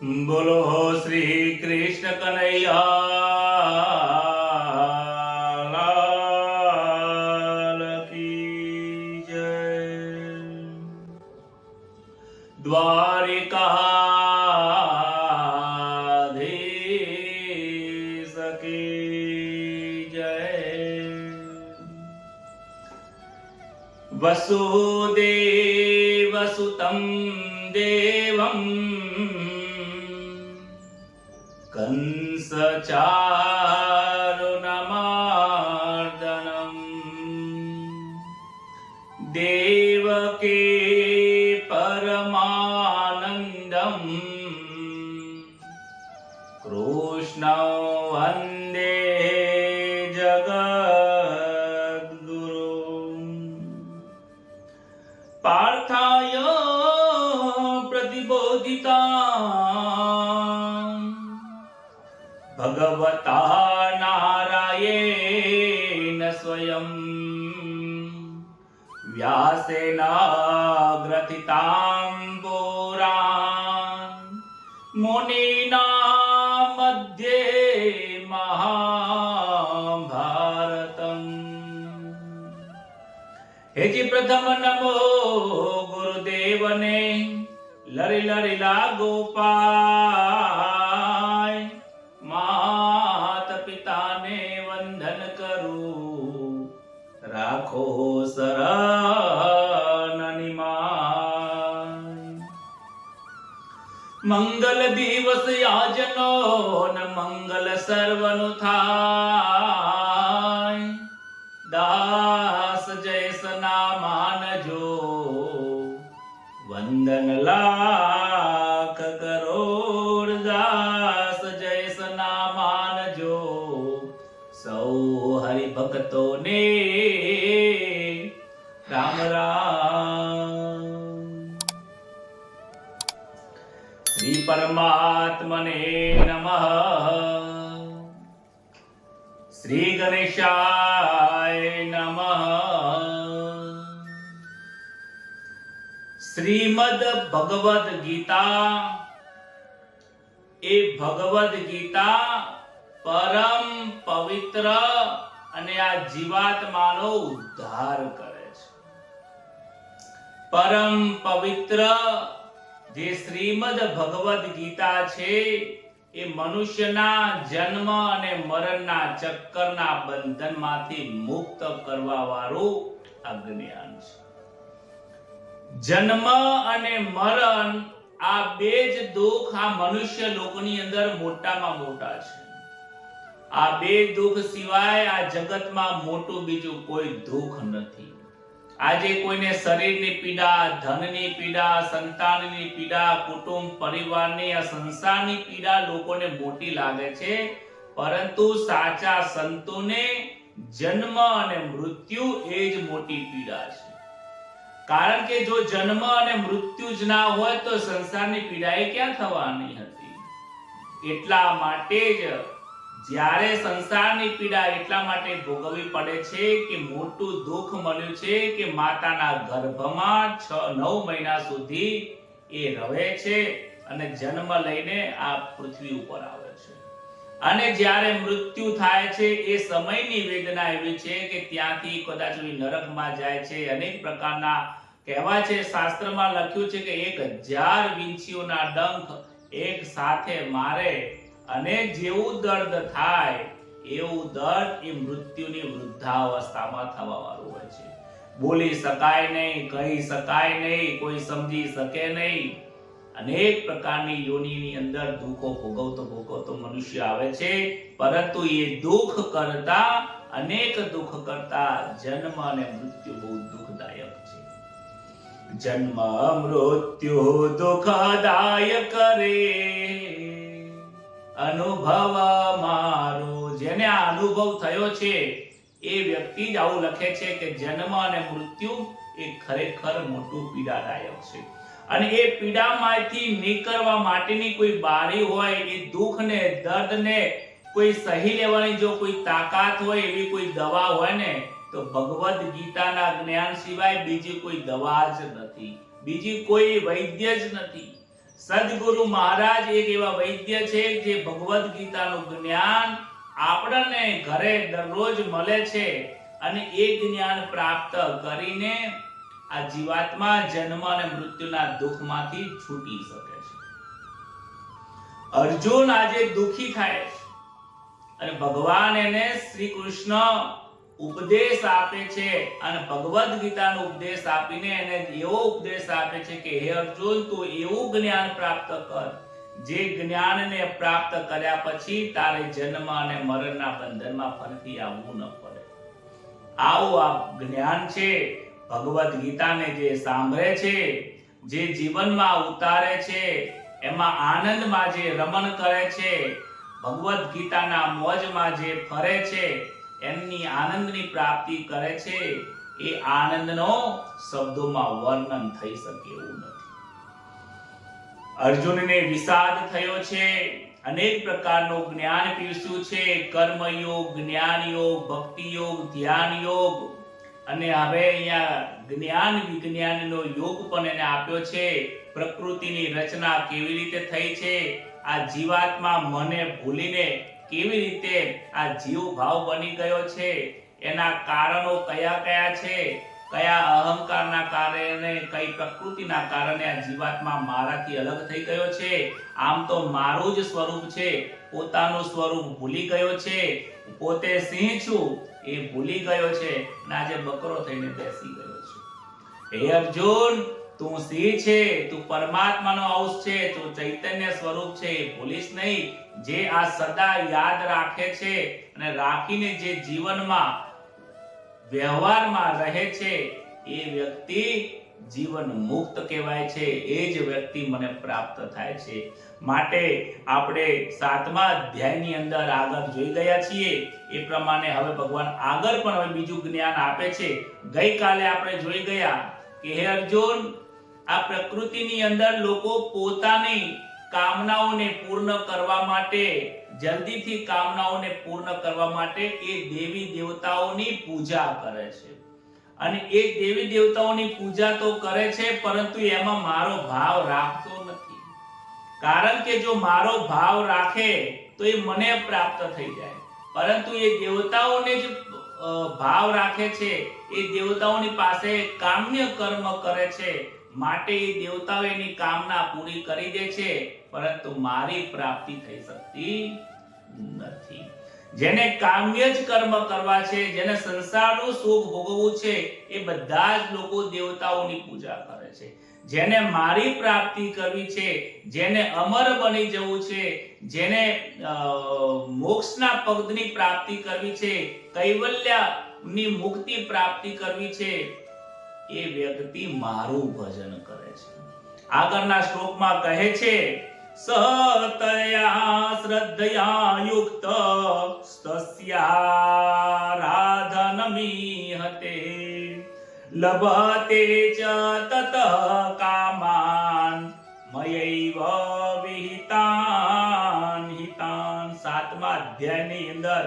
બોલો શ્રી કૃષ્ણ કનૈયા લાલ કી જય. દ્વારિકાધીશ કી જય. વસુદેવ સુતં દેવં કંસ ચારુણમર્દનમ દેવકી પરમાનંદમ કૃષ્ણ વંદે જગદ્ગુરુ. પાર્થાય પ્રતિબોધિતા ભગવતા નારાયણ સ્વયં વ્યાસેન ગ્રથિતાં પુરાણ મુનિના મધ્યે મહાભારતમ. હેજી પ્રથમ નમો ગુરુદેવને લરી લરી લાગો પાય. માત પિતાને વંદન કરું રાખો શરણની માય. મંગલ દિવસ યાજનો ન મંગલ સર્વનું થાય. દાસ જયસના માનજો વંદન લાખ કરોડ. દાસ જયસના માનજો સૌ હરિભક્તોને રામ રામ. શ્રી પરમાત્મને નમઃ. શ્રી ગણેશાય નમઃ. શ્રીમદ ભગવદ ગીતા એ ભગવદ ગીતા પરમ પવિત્ર અને આ જીવાત્માનો ઉદ્ધાર કરે છે. પરમ પવિત્ર જે શ્રીમદ ભગવદ ગીતા છે એ મનુષ્યના જન્મ અને મરણના ચક્કરના બંધનમાંથી મુક્ત કરવા વાળું આ જ્ઞાન છે. જન્મ અને મરણ આ બે જ દુઃખ આ મનુષ્ય લોકોની અંદર મોટામાં મોટા છે. આ બે દુઃખ સિવાય આ જગતમાં મોટું બીજું કોઈ દુઃખ નથી. આજે કોઈને શરીરની પીડા, ધનની પીડા, સંતાનની પીડા, કુટુંબ પરિવારની આ સંસારની પીડા લોકોને મોટી લાગે છે, પરંતુ સાચા સંતોને જન્મ અને મૃત્યુ એ જ મોટી પીડા છે. કારણ કે જો જન્મ અને મૃત્યુ જ ના હોય તો સંસારની પીડા એ ક્યાં થવાની હતી. એટલા માટે જ જ્યારે સંસારની પીડા એટલા માટે ભોગવવી પડે છે કે મોટું દુઃખ મળ્યું છે કે માતાના ગર્ભમાં 6-9 મહિના સુધી એ રહે છે અને જન્મ લઈને આ પૃથ્વી ઉપર આવે છે. અને જ્યારે મૃત્યુ થાય છે એ સમયની વેદના એવી છે કે ત્યાંથી કદાચ નરકમાં જાય છે. અનેક પ્રકારના કહેવાય છે, શાસ્ત્રમાં લખ્યું છે કે 1000 વીંછીઓના ડંખ એક સાથે મારે અને જેવું દર્દ થાય એવું દર્દ એ મૃત્યુની વૃદ્ધાવસ્થામાં થવા વાળું હોય છે. બોલી શકાય નહીં, કહી શકાય નહીં, કોઈ સમજી શકે નહીં. અનેક પ્રકારની યોનિની અંદર દુઃખો ભોગવતો મનુષ્ય આવે છે, પરંતુ એ દુઃખ કરતા અનેક દુઃખ કરતા જન્મ અને મૃત્યુ બહુ દુઃખદાયક છે. જન્મ મૃત્યુ દુઃખદાયક કરે અનુભવ મારો. જેને આ અનુભવ થયો છે એ વ્યક્તિ જ આવું લખે છે કે જન્મ અને મૃત્યુ એ ખરેખર મોટું પીડાદાયક છે. અને એ પીડામાંથી નીકળવા માટેની કોઈ બારી હોય, એ દુઃખને દર્દને કોઈ સહી લેવાની જો કોઈ તાકાત હોય, એવી કોઈ દવા હોય ને તો ભગવદ ગીતાના જ્ઞાન સિવાય બીજી કોઈ દવા જ નથી, બીજી કોઈ વૈદ્ય જ નથી. સદગુરુ મહારાજ એક એવા વૈદ્ય છે જે ભગવદ્ ગીતાનું જ્ઞાન આપણને ઘરે દરરોજ મળે છે અને એ જ્ઞાન પ્રાપ્ત કરીને આ જીવાત્મા જન્મ અને મૃત્યુના દુઃખમાંથી છૂટી શકે છે. અર્જુન આજે દુઃખી થાય છે અને ભગવાન એને શ્રી કૃષ્ણ ઉપદેશ આપે છે અને ભગવદ્ ગીતાનો ઉપદેશ આપીને એને એવો ઉપદેશ આપે છે કે હે અર્જુન, તું એવું જ્ઞાન પ્રાપ્ત કર જે જ્ઞાનને પ્રાપ્ત કર્યા પછી તારે જન્મ અને મરણના બંધનમાં ફરીથી આવવું ન પડે. આવું આ જ્ઞાન છે. ભગવદ્ ગીતાને જે સાંભળે છે, જે જીવનમાં ઉતારે છે, એમાં આનંદમાં જે રમણ કરે છે, ભગવદ્ ગીતાના મોજમાં જે ફરે છે, એમની આનંદની પ્રાપ્તિ કરે છે, એ આનંદનો શબ્દોમાં વર્ણન થઈ શકે એવું નથી. અર્જુનને વિષાદ થયો છે, અનેક પ્રકારનું જ્ઞાન પીરસ્યું છે, કર્મયોગ, જ્ઞાન યોગ, ભક્તિ યોગ, ધ્યાન યોગ, અને હવે અહીંયા જ્ઞાન વિજ્ઞાનનો યોગ પણ એને આપ્યો છે. પ્રકૃતિની રચના કેવી રીતે થઈ છે, આ જીવાત્મા મને ભૂલીને કેવી રીતે આ જીવ ભાવ બની ગયો છે, એના કારણો કયા કયા છે, કયા અહંકારના કારણે, કઈ પ્રકૃતિના કારણે આ જીવાત્મા મારાથી અલગ થઈ ગયો છે. આમ તો મારું જ સ્વરૂપ છે, પોતાનું સ્વરૂપ ભૂલી ગયો છે, પોતે સિંહ છું એ ભૂલી ગયો છે અને આજે બકરો થઈને બેસી ગયો છે. હે અર્જુન, તું સિંહ છે, તું પરમાત્માનો અંશ છે, તું ચૈતન્ય સ્વરૂપ છે, ભૂલીશ નહીં. જે આ સદા યાદ રાખે છે અને રાખીને જે જીવનમાં વ્યવહારમાં રહે છે, એ વ્યક્તિ જીવન મુક્ત કહેવાય છે. એ જ વ્યક્તિ મને પ્રાપ્ત થાય છે. માટે આપણે 7મા અધ્યાયની અંદર આગળ જોઈ ગયા છીએ એ પ્રમાણે હવે ભગવાન આગળ પણ હવે બીજું જ્ઞાન આપે છે. ગઈકાલે આપણે જોઈ ગયા કે હે અર્જુન, આ પ્રકૃતિની અંદર લોકો પોતાની કામનાઓને પૂર્ણ કરવા માટે, જલ્દીથી કામનાઓને પૂર્ણ કરવા માટે એ દેવી દેવતાઓની પૂજા કરે છે. અને એ દેવી દેવતાઓની પૂજા તો કરે છે, પરંતુ એમાં મારો ભાવ રાખતો નથી. કારણ કે જો મારો ભાવ રાખે તો એ મને પ્રાપ્ત થઈ જાય, પરંતુ એ દેવતાઓને જ ભાવ રાખે છે, એ દેવતાઓની પાસે કામ્ય કર્મ કરે છે, માટે એ દેવતાઓ એની કામના પૂરી કરી દે છે, પરંતુ મારી પ્રાપ્તિ થઈ શકતી નથી. જેને કામ્ય જ કર્મ કરવા છે, જેને સંસારનું સુખ ભોગવવું છે, એ બધા જ લોકો દેવતાઓની પૂજા કરે છે. જેને મારી પ્રાપ્તિ કરવી છે, જેને અમર બની જવું છે, જેને મોક્ષના પદની પ્રાપ્તિ કરવી છે, કૈવલ્યની મુક્તિ પ્રાપ્તિ કરવી છે, એ વ્યક્તિ મારું ભજન કરે છે. આગળના શ્લોકમાં કહે છે, સતયા શ્રદ્ધયા યુક્ત સ્તસ્યારાધનમીહતે લભતે ચ તત કામાન મયૈવ વિહિતાન હિતાન. 7મા અધ્યાયની અંદર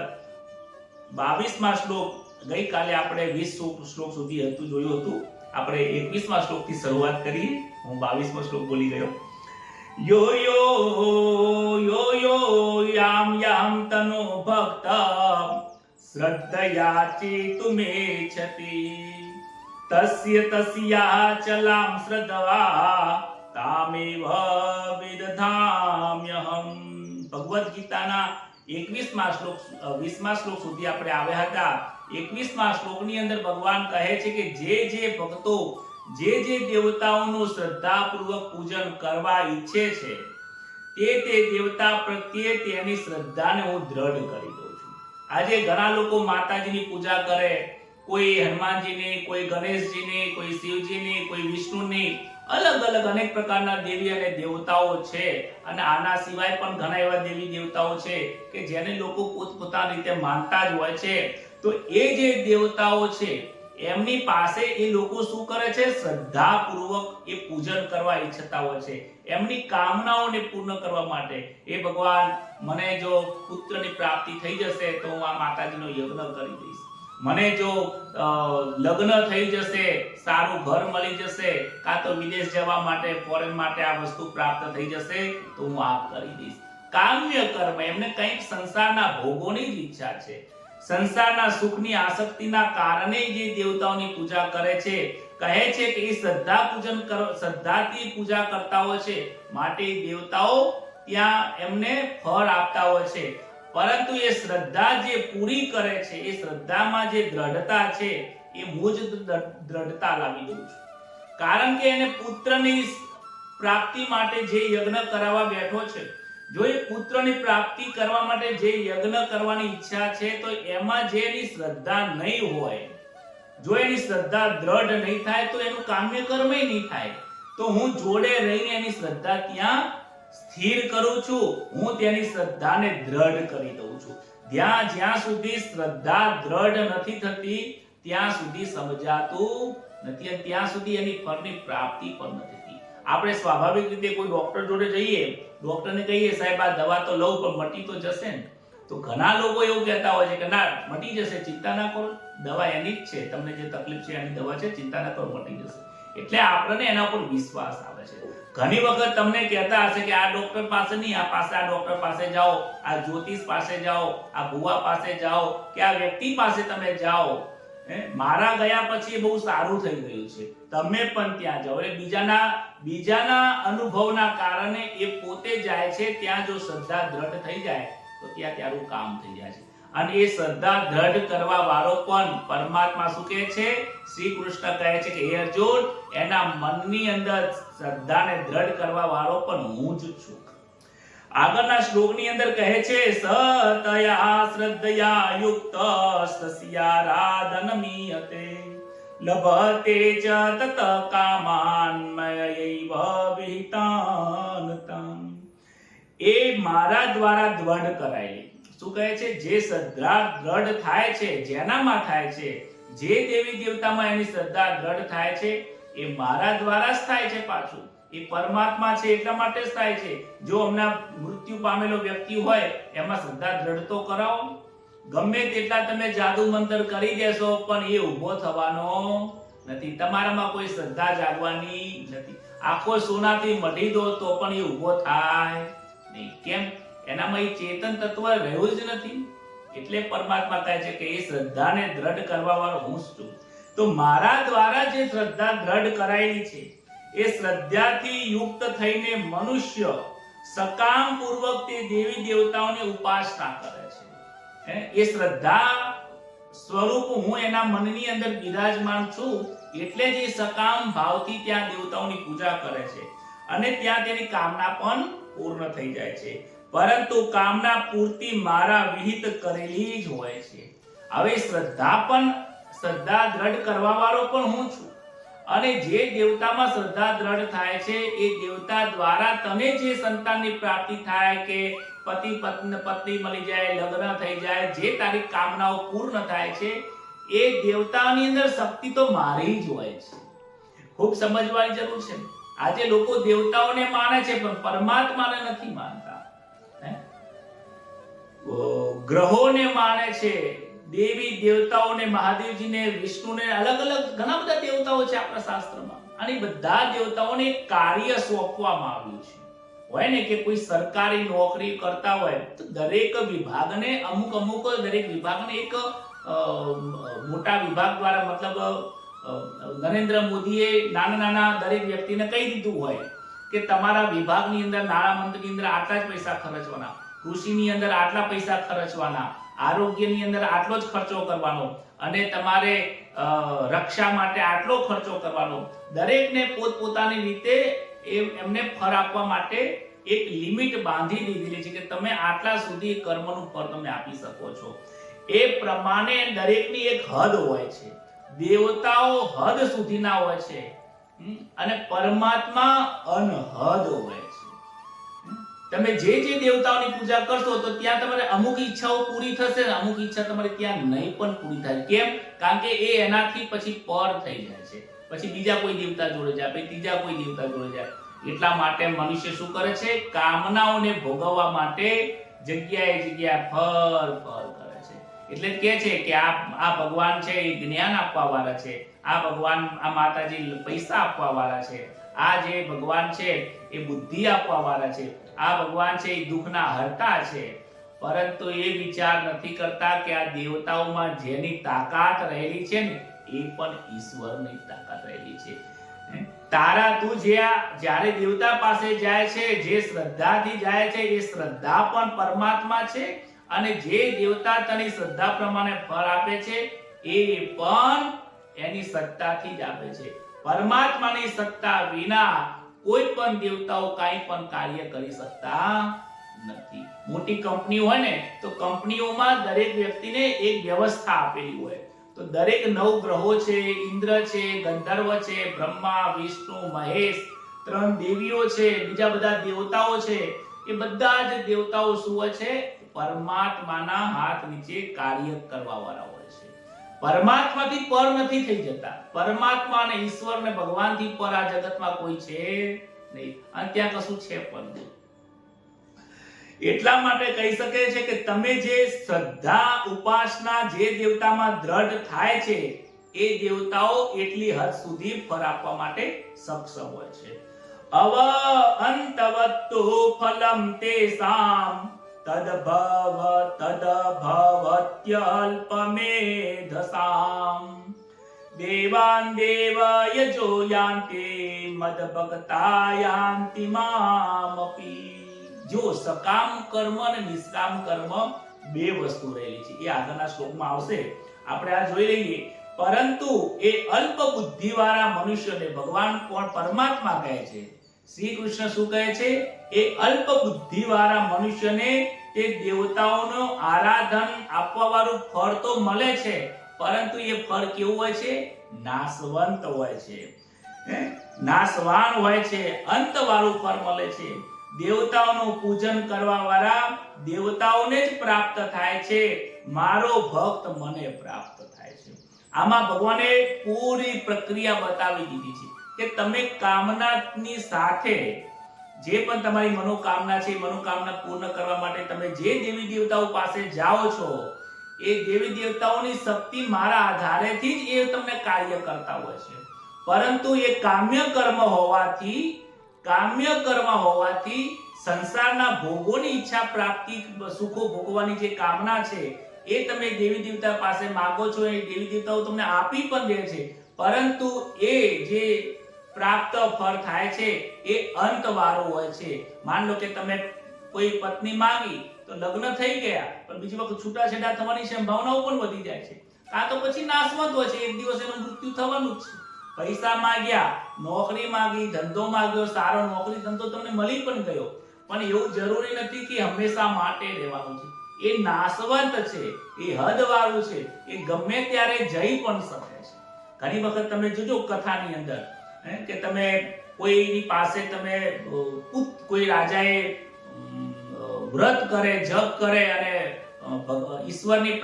22મા શ્લોક, ગઈકાલે આપણે 20 શ્લોક સુધી હતું જોયું હતું. આપણે 21મા શ્લોકથી શરૂઆત કરીએ. હું 22મો શ્લોક બોલી ગયો. યો યો યામ યામ તનો ભક્ત શ્રદ્ધયા ચેતુમેચ્છતિ તસ્ય તસ્યાચલામ શ્રદ્ધા તામેવ વિદધામ્યહમ. ભગવદ્ ગીતાના 21મા શ્લોક 20મા શ્લોક સુધી આપણે આવ્યા હતા. 21મા શ્લોકની અંદર ભગવાન કહે છે કે જે ભક્તો જે દેવતાઓનું શ્રદ્ધાપૂર્વક પૂજન કરવા ઈચ્છે છે, તે દેવતા પ્રત્યે તેની શ્રદ્ધાને હું દ્રઢ કરી દઉં છું. આજે ઘણા લોકો માતાજીની પૂજા કરે, કોઈ હનુમાનજીની, કોઈ ગણેશજીની, કોઈ શિવજીની, કોઈ વિષ્ણુની, અલગ અલગ અનેક પ્રકારના દેવી અને દેવતાઓ છે. અને આના સિવાય પણ ઘણા એવા દેવી દેવતાઓ છે કે જેને લોકો પોતપોતાની રીતે માનતા જ હોય છે. તો એ જે દેવતાઓ છે એમની પાસે એ લોકો શું કરે છે? શ્રદ્ધાપૂર્વક એ પૂજન કરવા ઈચ્છતા હોય છે, એમની કામનાઓને પૂર્ણ કરવા માટે. એ ભગવાન, મને જો પુત્રની પ્રાપ્તિ થઈ જશે તો હું આ માતાજીનો યજ્ઞ કરી દઈશ, મને જો લગ્ન થઈ જશે, સારું ઘર મળી જશે, કાં તો વિદેશ જવા માટે, ફોરેન માટે આ વસ્તુ પ્રાપ્ત થઈ જશે તો હું આ કરી દઈશ. કામ્ય કર્મ, એમને કંઈક સંસારના ભોગોની જ ઈચ્છા છે, સંસારના સુખની આસક્તિના કારણે જે દેવતાઓની પૂજા કરે છે, કહે છે કે એ શ્રદ્ધાથી પૂજા કરતા હોય છે, માટે દેવતાઓ ત્યાં એમને ફળ આપતા હોય છે. પરંતુ એ શ્રદ્ધા જે પૂરી કરે છે, એ શ્રદ્ધામાં જે દ્રઢતા છે, એ હું જ દ્રઢતા લાવી દઉં છું. કારણ કે એને પુત્રની પ્રાપ્તિ માટે જે યજ્ઞ કરાવવા બેઠો છે, જો એ પુત્રની પ્રાપ્તિ કરવા માટે જે યજ્ઞ કરવાની ઈચ્છા છે, તો એમાં જે એની શ્રદ્ધા નહીં હોય, જો એની શ્રદ્ધા દ્રઢ નહીં થાય તો એનું કામ્ય કર્મ નહીં થાય. તો હું જોડે રહીને એની શ્રદ્ધા ત્યાં સ્થિર કરું છું, હું તેની શ્રદ્ધાને દ્રઢ કરી દઉં છું. જ્યાં સુધી શ્રદ્ધા દ્રઢ નથી થતી ત્યાં સુધી સમજાતું નથી, અને ત્યાં સુધી એની ફળની પ્રાપ્તિ પણ નથી થતી. આપણે સ્વાભાવિક રીતે કોઈ ડોક્ટર જોડે જઈએ, ડોક્ટરને કહીએ સાહેબ આ દવા તો લઉં પણ મટી તો જશે ને, તો ઘણા લોકો એવું કહેતા હોય છે કે ના મટી જશે, ચિંતા ના કરો, દવા એની જ છે, તમને જે તકલીફ છે એની દવા છે, ચિંતા ના કરો, મટી જશે. એટલે આપણને એના ઉપર વિશ્વાસ આવે છે. ઘણી વખત તમને કહેતા હશે કે આ ડોક્ટર પાસે નહીં, આ ડોક્ટર પાસે જાઓ, આ જ્યોતિષ પાસે જાઓ, આ ભુવા પાસે જાઓ, કે આ વ્યક્તિ પાસે તમે જાઓ, મારા ગયા પછી બહુ સારું થઈ ગયું છે, તમે પણ ત્યાં જાઓ. એટલે બીજાના અનુભવના કારણે એ પોતે જાય છે, ત્યાં જો શ્રદ્ધા દ્રઢ થઈ જાય તો ત્યાં ત્યારું કામ થઈ જાય છે. અને એ શ્રદ્ધા દ્રઢ કરવા વાળો પણ પરમાત્મા શું કહે છે? શ્રી કૃષ્ણ કહે છે કે હે અર્જુન, એના મનની અંદર શ્રદ્ધાને દ્રઢ કરવા વાળો પણ હું જ છું. આગળના શ્લોકની અંદર કહે છે સતયા શ્રદ્ધયા યુક્ત સસ્યારાધનમીયતે લભતે ચ તત કામાન મયૈવ વિહિતાનતામ. એ મારા દ્વારા દ્રઢ કરાયેલી, શું કહે છે? જે શ્રદ્ધા દ્રઢ થાય છે, જેનામાં થાય છે, જે દેવી દેવતામાં એની શ્રદ્ધા દ્રઢ થાય છે, એ મારા દ્વારા જ થાય છે. પાછું એ પરમાત્મા છે એટલા માટે જ થાય છે. જો હમણાં મૃત્યુ પામેલો વ્યક્તિ હોય એમાં શ્રદ્ધા દ્રઢ તો કરાવો. ગમે તેટલા તમે જાદુ મંત્ર કરી દેશો પણ એ ઊભો થવાનો નથી, તમારામાં કોઈ શ્રદ્ધા જાગવાની નથી. આખો સોનાથી મઢી દો તો પણ એ ઊભો થાય નહીં. કેમ? એનામાં એ ચેતન તત્વ રહ્યું જ નથી. એટલે પરમાત્મા કહે છે કે એ શ્રદ્ધાને દ્રઢ કરવા વાળો હું જ છું. તો મારા દ્વારા જે શ્રદ્ધા દ્રઢ કરાયેલી છે, એ શ્રદ્ધાથી યુક્ત થઈને મનુષ્ય સકામ પૂર્વક તે દેવી દેવતાઓની ઉપાસના કરે છે. એ શ્રદ્ધા સ્વરૂપ હું એના મનની અંદર બિરાજમાન છું, એટલે જ એ સકામ ભાવથી ત્યાં દેવતાઓની પૂજા કરે છે, અને ત્યાં તેની કામના પણ પૂર્ણ થઈ જાય છે. પરંતુ કામના પૂર્તિ મારા વિહિત કરેલી જ હોય છે. હવે શ્રદ્ધા દ્રઢ કરવા વાળો પણ હું છું, અને જે દેવતામાં શ્રદ્ધા દ્રઢ થાય છે, એ દેવતા દ્વારા તને જે સંતાનની પ્રાપ્તિ થાય, કે પતિ પત્ની મળી જાય, લગ્ન થઈ જાય, જે તારી કામનાઓ પૂર્ણ થાય છે, એ દેવતાની અંદર શક્તિ તો મારી જ હોય છે. ખૂબ સમજવાની જરૂર છે. આજે લોકો દેવતાઓને માને છે પણ પરમાત્માને નથી માનતા. ગ્રહોને માને છે, દેવી દેવતાઓને, મહાદેવજીને, વિષ્ણુને, અલગ અલગ ઘણા બધા દેવતાઓ છે આપણા શાસ્ત્રમાં, અને બધા દેવતાઓને કાર્ય સોંપવામાં આવ્યું છે. હોય ને કે કોઈ સરકારી નોકરી કરતા હોય તો દરેક વિભાગને અમુક દરેક વિભાગને એક મોટા વિભાગ દ્વારા, મતલબ નરેન્દ્ર મોદીએ નાના દરેક વ્યક્તિને કહી દીધું હોય કે તમારા વિભાગની અંદર, નાણાં મંત્રીની અંદર આટલા જ પૈસા ખર્ચવાના, કૃષિની અંદર આટલા પૈસા ખર્ચવાના, આરોગ્યની અંદર આટલો જ ખર્ચો કરવાનો, અને તમારે રક્ષા માટે આટલો ખર્ચો કરવાનો. દરેકને પોતપોતાની રીતે એમને ફળ આપવા માટે એક લિમિટ બાંધી દીધેલી છે કે તમે આટલા સુધી કર્મનું ફળ તમે આપી શકો છો. એ પ્રમાણે દરેકની એક હદ હોય છે. દેવતાઓ હદ સુધીના હોય છે, અને પરમાત્મા અનહદ હોય છે. તમે જે દેવતાઓની પૂજા કરશો તો ત્યાં તમારે અમુક ઈચ્છાઓ પૂરી થશે, અમુક ઈચ્છા તમારે ત્યાં નહીં પણ પૂરી થાય. કેમ? કારણ કે એ એનાથી પછી પર થઈ જાય છે, પછી બીજા કોઈ દેવતા જોડે જાય, પછી ત્રીજા કોઈ દેવતા જોડે જાય. એટલા માટે મનુષ્ય શું કરે છે? કામનાઓને ભોગવવા માટે જગ્યાએ ફર કરે છે. એટલે કે છે કે આ ભગવાન છે એ જ્ઞાન આપવા વાળા છે, આ ભગવાન આ માતાજી પૈસા આપવા વાળા છે, આ જે ભગવાન છે એ બુદ્ધિ આપવા વાળા છે, આ ભગવાન છે એ દુઃખના હરતા છે. પરંતુ એ વિચાર નથી કરતા કે આ દેવતાઓમાં જેની તાકાત રહેલી છે ને એ પણ ઈશ્વરની તાકાત રહેલી છે. તારા તું જ્યારે દેવતા પાસે જાય છે, જે શ્રદ્ધાથી જાય છે, એ શ્રદ્ધા પણ પરમાત્મા છે, અને જે દેવતા તની શ્રદ્ધા પ્રમાણે ફળ આપે છે એ પણ એની સત્તાથી જ આપે છે. પરમાત્માની સત્તા વિના કોઈ પણ દેવતાઓ કાંઈ પણ કાર્ય કરી શકતા નથી. મોટી કંપની હોય ને તો કંપનીઓમાં દરેક વ્યક્તિને એક વ્યવસ્થા આપેલી હોય. તો દરેક 9 ગ્રહો છે, ઇન્દ્ર છે, ગંધર્વ છે, બ્રહ્મા, વિષ્ણુ, મહેશ, 3 દેવીઓ છે, બીજા બધા દેવતાઓ છે, એ બધા જ દેવતાઓ શું હોય છે? પરમાત્માના હાથ નીચે કાર્ય કરવા વાળા હોય છે. પરમાત્માથી પર નથી થઈ જતા. પરમાત્મા અને ઈશ્વર ને ભગવાનથી પર આ જગતમાં કોઈ છે નહીં, અને ત્યાં કશું છે પણ નહીં. એટલા માટે કહી શકે છે કે તમે જે શ્રદ્ધા ઉપાસના જે દેવતામાં દ્રઢ થાય છે એ દેવતાઓ એટલી હદ સુધી ફળ આપવા માટે સક્ષમ હોય છે. અવ અંતવત્તુ ફલમ તેસામ તદભવ તદભવત્યલ્પમેધસામ દેવાન દેવયજો યાન્તે મદભક્તા યાન્તિ મામપી. જો સકામ કર્મ અને નિષ્કામ કર્મ બે વસ્તુ રહેલી છે, એ આગળના શ્લોકમાં આવશે, આપણે આ જોઈ લઈએ. પરંતુ એ અલ્પ બુદ્ધિ વાળા મનુષ્યને ભગવાન કોણ? પરમાત્મા કહે છે. શ્રી કૃષ્ણ શું કહે છે? એ અલ્પ બુદ્ધિ વાળા મનુષ્યને તે દેવતાઓનો આરાધન આપવા વાળું ફળ તો મળે છે, પરંતુ એ ફળ કેવું હોય છે? નાશવંત હોય છે, નાશવાન હોય છે, અંત વાળું ફળ મળે છે. દેવતાઓનું પૂજન કરવા વાળા દેવતાઓને જ પ્રાપ્ત થાય છે, મારો ભક્ત મને પ્રાપ્ત થાય છે. આમાં ભગવાને પૂરી પ્રક્રિયા બતાવી દીધી છે કે તમે કામનાની સાથે જે પણ તમારી મનોકામના છે, મનોકામના પૂર્ણ કરવા માટે તમે જે દેવી દેવતાઓ પાસે જાઓ છો, એ દેવી દેવતાઓની શક્તિ મારા આધારેથી જ એ તમને કાર્ય કરતા હોય છે. પરંતુ એ કામ્ય કર્મ હોવાથી સંસારના ભોગોની ઈચ્છા પ્રાપ્તિ, સુખો ભોગવાની જે કામના છે એ તમે દેવી દેવતા પાસે માંગો છો, એ દેવી દેવતાઓ તમને આપી પણ દે છે, પરંતુ એ જે પ્રાપ્ત ફળ થાય છે એ અંત વાળું હોય છે. માન લો કે તમે કોઈ પત્ની માંગી તો લગ્ન થઈ ગયા, પણ બીજી વખત છૂટાછેડા થવાની સંભાવનાઓ પણ વધી જાય છે, કાં તો પછી નાશવંત હોય છે, એક દિવસ એનું મૃત્યુ થવાનું જ છે. પૈસા માંગ્યા, નોકરી માંગી, ધંધો માંગ્યો, સારો નોકરી ધંધો તમને મળી પણ ગયો, પણ એવું જરૂરી નથી કે હંમેશા માટે રહેવાનું છે. એ નાશવંત છે, એ હદ વાળું છે, એ ગમે ત્યારે જઈ પણ શકે છે. ઘણી વખત તમે જોજો કથાની અંદર કે તમે કોઈની પાસે તમે કોઈ રાજાએ વ્રત કરે, જપ કરે અને ઈશ્વરની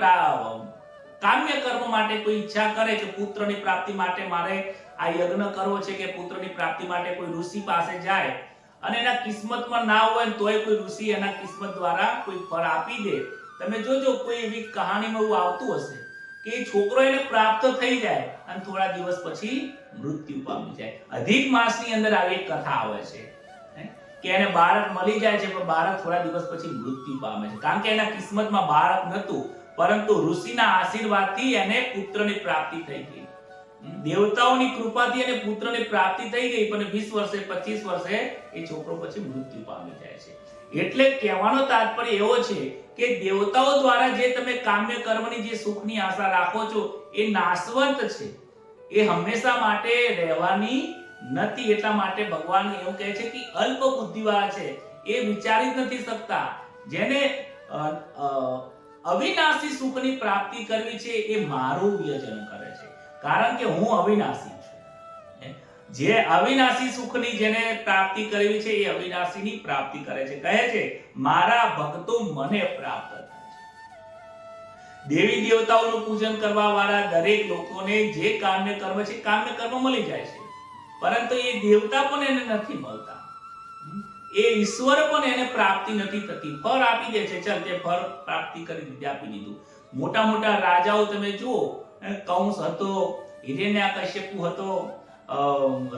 કામ્ય કર્મ માટે કોઈ ઈચ્છા કરે કે પુત્રની પ્રાપ્તિ માટે મારે આ યજ્ઞ કરવો છે, કે પુત્રની પ્રાપ્તિ માટે કોઈ ઋષિ પાસે જાય અને એના કિસ્મતમાં ના હોય તોય કોઈ ઋષિ એના કિસ્મત દ્વારા કોઈ ફળ આપી દે. તમે જોજો કોઈ એવી કહાણીમાં એવું આવતું હશે કે એ છોકરો એને પ્રાપ્ત થઈ જાય અને થોડા દિવસ પછી મૃત્યુ પામી જાય. અધિક માસની અંદર આવી એક કથા આવે છે કે એને બાળક મળી જાય છે, પણ બાળક થોડા દિવસ પછી મૃત્યુ પામે છે, કારણ કે એના કિસ્મતમાં બાળક નહોતું, પરંતુ ઋષિના આશીર્વાદથી એને પુત્રની પ્રાપ્તિ થઈ ગઈ. દેવતાઓની કૃપાથી એને પુત્રની પ્રાપ્તિ થઈ ગઈ, પણ 20 વર્ષે 25 વર્ષે એ છોકરો પછી મૃત્યુ પામી જાય છે. એટલે કહેવાનો તાત્પર્ય એવો છે કે દેવતાઓ દ્વારા જે તમે કામ્ય કર્મની જે સુખની આશા રાખો છો એ નાશવંત છે, એ હંમેશા માટે રહેવાની નથી. એટલા માટે ભગવાન એવું કહે છે કે અલ્પ બુદ્ધિવાળા છે, એ વિચારી જ નથી શકતા. જેને અવિનાશી સુખની પ્રાપ્તિ કરવી છે એ મારું વ્યજન કરે છે, કારણ કે હું અવિનાશી છું. જે અવિનાશી સુખની જેને પ્રાપ્તિ કરવી છે એ અવિનાશીની પ્રાપ્તિ કરે છે. કહે છે મારા ભક્તો મને પ્રાપ્ત થાય છે. દેવી દેવતાઓનું પૂજન કરવા વાળા દરેક લોકોને જે કામ્ય કર્મ છે કામ્ય કર્મ મળી જાય છે, પરંતુ એ દેવતા પણ એને નથી મળતા, એ ઈશ્વર પણ એને પ્રાપ્તિ નથી થતી. ફળ આપી દે છે, ચાલ તે ફળ પ્રાપ્તિ કરી દીધી, આપી દીધું. મોટા મોટા રાજાઓ તમે જુઓ, કંસ હતો, હિરણ્યકશ્યપુ હતો,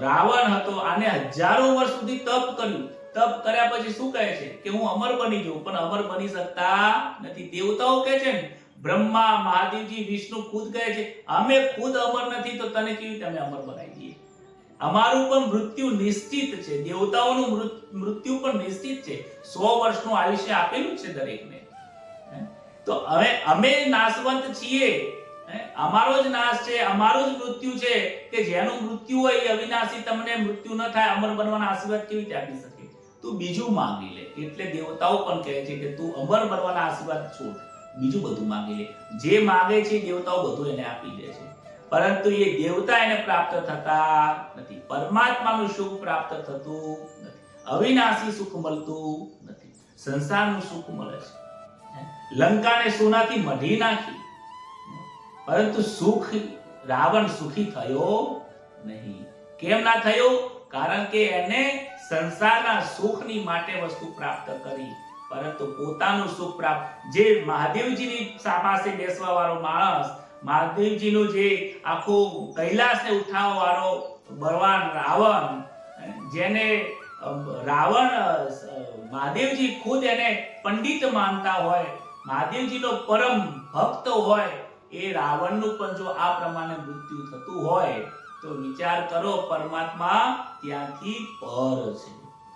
રાવણ હતો, આને હજારો વર્ષ સુધી તપ કર્યું. તપ કર્યા પછી શું કહે છે કે હું અમર બની જાઉં, પણ અમર બની શકતા નથી. દેવતાઓ કહે છે ને, બ્રહ્મા, મહાદેવજી, વિષ્ણુ ખુદ કહે છે અમે ખુદ અમર નથી, તો તને કેવી રીતે અમે અમર બનાવી દઈએ? અમારું પણ મૃત્યુ નિશ્ચિત છે, દેવતાઓનું મૃત્યુ પણ નિશ્ચિત છે. 100 વર્ષનું આયુષ્ય આપેલું છે દરેકને. તો હવે અમે નાશવંત છીએ, અમારો જ નાશ છે, અમારું જ મૃત્યુ છે, કે જેનું મૃત્યુ હોય એ અવિનાશી, તમને મૃત્યુ ન થાય, અમર બનવાના આશીર્વાદ કેવી રીતે આપી શકે? તું બીજું માંગી લે. એટલે દેવતાઓ પણ કહે છે કે તું અમર બનવાના આશીર્વાદ છોડ, બીજું બધું માંગી લે. જે માંગે છે દેવતાઓ બધું એને આપી દે છે, પરંતુ એ દેવતા એને પ્રાપ્ત થતા નથી. પરમાત્માનું સુખ પ્રાપ્ત થતું નથી, અવિનાશી સુખ મળતું નથી. સંસારનું સુખ મળે છે. લંકાને સોનાથી મઢી નાખી, પરંતુ સુખ રાવણ સુખી થયો નહીં. કેમ ના થયો? કારણ કે એને સંસારના સુખની માટે વસ્તુ પ્રાપ્ત કરી, પરંતુ પોતાનું સુખ પ્રાપ્ત, જે મહાદેવજીની પાસે બેસવા વાળો માણસ, મહાદેવજીનું જે આખો કૈલાસને ઉઠાવવા વાળો બળવાન રાવણ, જેને રાવણ મહાદેવજી ખુદ એને પંડિત માનતા હોય, મહાદેવજીનો પરમ ભક્ત હોય, એ રાવણનું પણ જો આ પ્રમાણે મૃત્યુ થતું હોય તો વિચાર કરો, પરમાત્મા ત્યાંથી પર છે.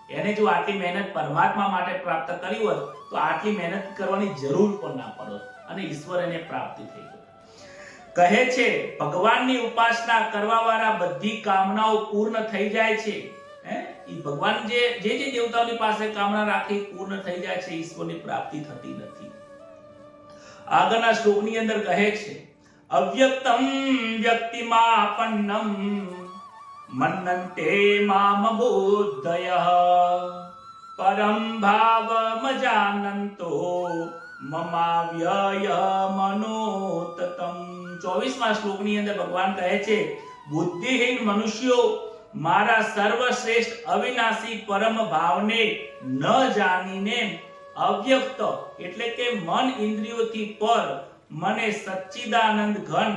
એને જો આટલી મહેનત પરમાત્મા માટે પ્રાપ્ત કરી હોત તો આટલી મહેનત કરવાની જરૂર પણ ના પડત, અને ઈશ્વર એને પ્રાપ્તિ થઈ ગઈ. કહે છે ભગવાનની ઉપાસના કરવા વાળા બધી કામનાઓ પૂર્ણ થઈ જાય છે. એ ભગવાન જે દેવતાઓની પાસે કામના રાખી પૂર્ણ થઈ જાય છે, ઈશ્વરની પ્રાપ્તિ થતી નથી. આગળના શ્લોકની અંદર કહે છે અવ્યક્તમ વ્યક્તિમાપન્નમ મન્નન્તે મામ બુદ્ધયઃ પરમ ભાવમજાનન્તો મમાવ્યય મનોતતમ. 24મા શ્લોકની અંદર ભગવાન કહે છે બુદ્ધિહીન મનુષ્યો મારા સર્વશ્રેષ્ઠ અવિનાશી પરમ ભાવને ન જાણીને અવ્યક્ત એટલે કે મન ઇન્દ્રિયોથી પર મને સચ્ચિદાનંદ ઘન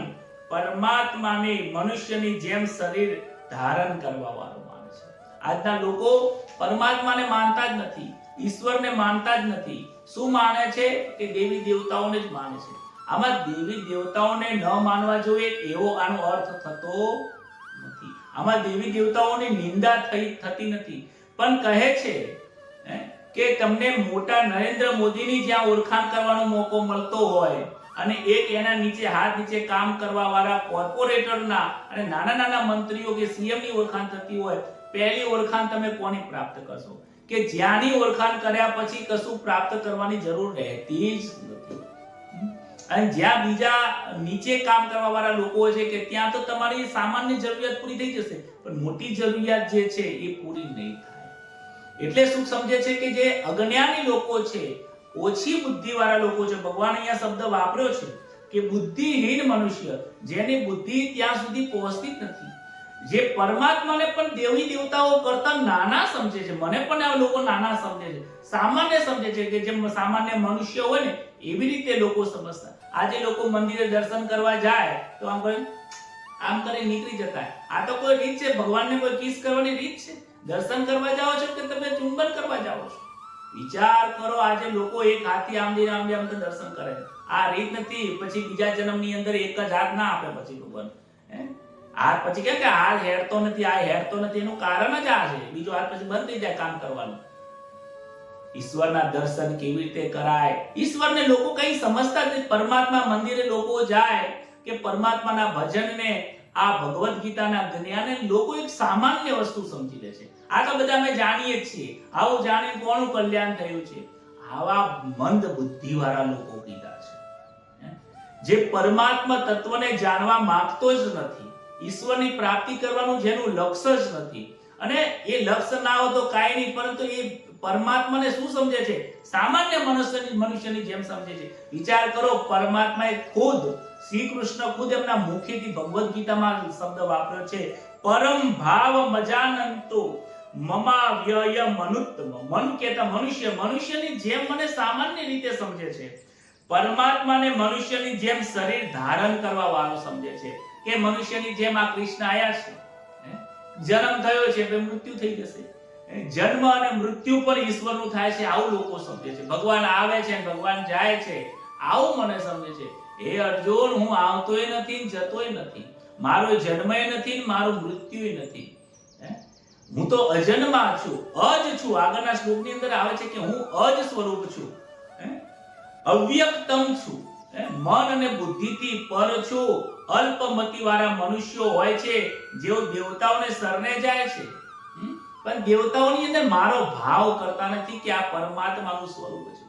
પરમાત્માને મનુષ્યની જેમ શરીર ધારણ કરવા વાળો માને છે. આજના લોકો પરમાત્માને માનતા જ નથી, ઈશ્વરને માનતા જ નથી. શું માને છે? કે દેવી દેવતાઓને જ માને છે. આમાં દેવી દેવતાઓને ન માનવા જોઈએ એવો આનો અર્થ થતો નથી. આમાં દેવી દેવતાઓની નિંદા થતી નથી, પણ કહે છે કે તમને મોટા નરેન્દ્ર મોદીની જ્યાં ઓળખાણ કરવાનો મોકો મળતો હોય અને એક એના નીચે હાથ નીચે કામ કરવા વાળા કોર્પોરેટરના અને નાના નાના મંત્રીઓ કે સીએમ ની ઓળખાણ થતી હોય, પહેલી ઓળખાણ તમે કોની પ્રાપ્ત કરશો? કે જ્યાંની ઓળખાણ કર્યા પછી કશું પ્રાપ્ત કરવાની જરૂર રહેતી જ નથી. અને જ્યાં બીજા નીચે કામ કરવા વાળા લોકો છે કે ત્યાં તો તમારી સામાન્ય જરૂરિયાત પૂરી થઈ જશે, પણ મોટી જરૂરિયાત જે છે એ પૂરી નહીં થાય. એટલે શું સમજે છે કે જે અજ્ઞાની લોકો છે, ઓછી બુદ્ધિ વાળા લોકો છે, ભગવાન અહીંયા શબ્દ વાપર્યો છે કે બુદ્ધિહીન મનુષ્ય, જેની બુદ્ધિ ત્યાં સુધી પહોંચતી જ નથી, જે પરમાત્માને પણ દેવી દેવતાઓ કરતા નાના સમજે છે. મને પણ આ લોકો નાના સમજે છે, સામાન્ય સમજે છે, કે જેમ સામાન્ય મનુષ્ય હોય ને એવી રીતે લોકો સમજતા. આજે લોકો મંદિરે દર્શન કરવા જાય તો આમ કરી નીકળી જતા. આ તો કોઈ રીત છે? ભગવાનને કોઈ કિસ કરવાની રીત છે? દર્શન કરવા જાઓ છો કે તમે ચુંબન કરવા જાઓ છો? વિચાર કરો. આજે લોકો એક હાથી આમ તો દર્શન કરે. આ રીત નથી. પછી બીજા જન્મની અંદર એક જ હાથ ના આપે પછી ભગવાન. હાથ પછી કે હાથ હેરતો નથી, આ હેરતો નથી, એનું કારણ જ આ છે. બીજો હાથ પછી બંધ થઈ જાય કામ કરવાનું. ઈશ્વરના દર્શન કેવી રીતે કરાય? ઈશ્વરને લોકો કઈ સમજતા નથી. પરમાત્મા મંદિરે લોકો જાય કે પરમાત્માના ભજનને, આ ભગવદ ગીતાના જ્ઞાનને લોકો એક સામાન્ય વસ્તુ સમજી લે છે. આ તો બધા અમે જાણીએ જ છીએ. આવું જાણી કોનું કલ્યાણ થયું છે? આવા મંદ બુદ્ધિ વાળા લોકો કીધા છે, જે પરમાત્મા તત્વને જાણવા માંગતો જ નથી, ઈશ્વરની પ્રાપ્તિ કરવાનું જેનું લક્ષ્ય જ નથી. અને એ લક્ષ્ય ના હોય તો કાંઈ નહીં, પરંતુ એ પરમાત્માને શું સમજે છે? સામાન્ય મનુષ્યની જેમ સમજે છે. વિચાર કરો, પરમાત્માએ ખુદ શ્રી કૃષ્ણ ખુદ એમના મુખેથી ભગવદ ગીતામાં શબ્દ વાપર્યો છે પરમ ભાવ મજાનંતો મમાવ્યય મનુત્તમ. મન કહેતા મનુષ્યની જેમ મને સામાન્ય રીતે સમજે છે, પરમાત્માને મનુષ્યની જેમ શરીર ધારણ કરવા વાળો સમજે છે કે મનુષ્યની જેમ આ કૃષ્ણ આયા છે, જન્મ થયો છે એટલે મૃત્યુ થઈ જશે, જન્મ અને મૃત્યુ પર ઈશ્વરનું થાય છે આવું લોકો સમજે છે. ભગવાન આવે છે ભગવાન જાય છે આવું મને સમજે છે. હે અર્જુન, હું આવતોય નથી જતોય નથી, મારો જન્મય નથી મારું મૃત્યુય નથી, હું તો અજન્મા છું, અજ છું. આગળના શ્લોકની અંદર આવે છે કે હું અજ સ્વરૂપ છું, અવ્યક્તમ છું, મન અને બુદ્ધિથી પર છું. અલ્પમતિ વાળા મનુષ્યો હોય છે જેઓ દેવતાઓને શરણે જાય છે, પણ દેવતાઓની અંદર મારો ભાવ કરતા નથી કે આ પરમાત્માનું સ્વરૂપ છે.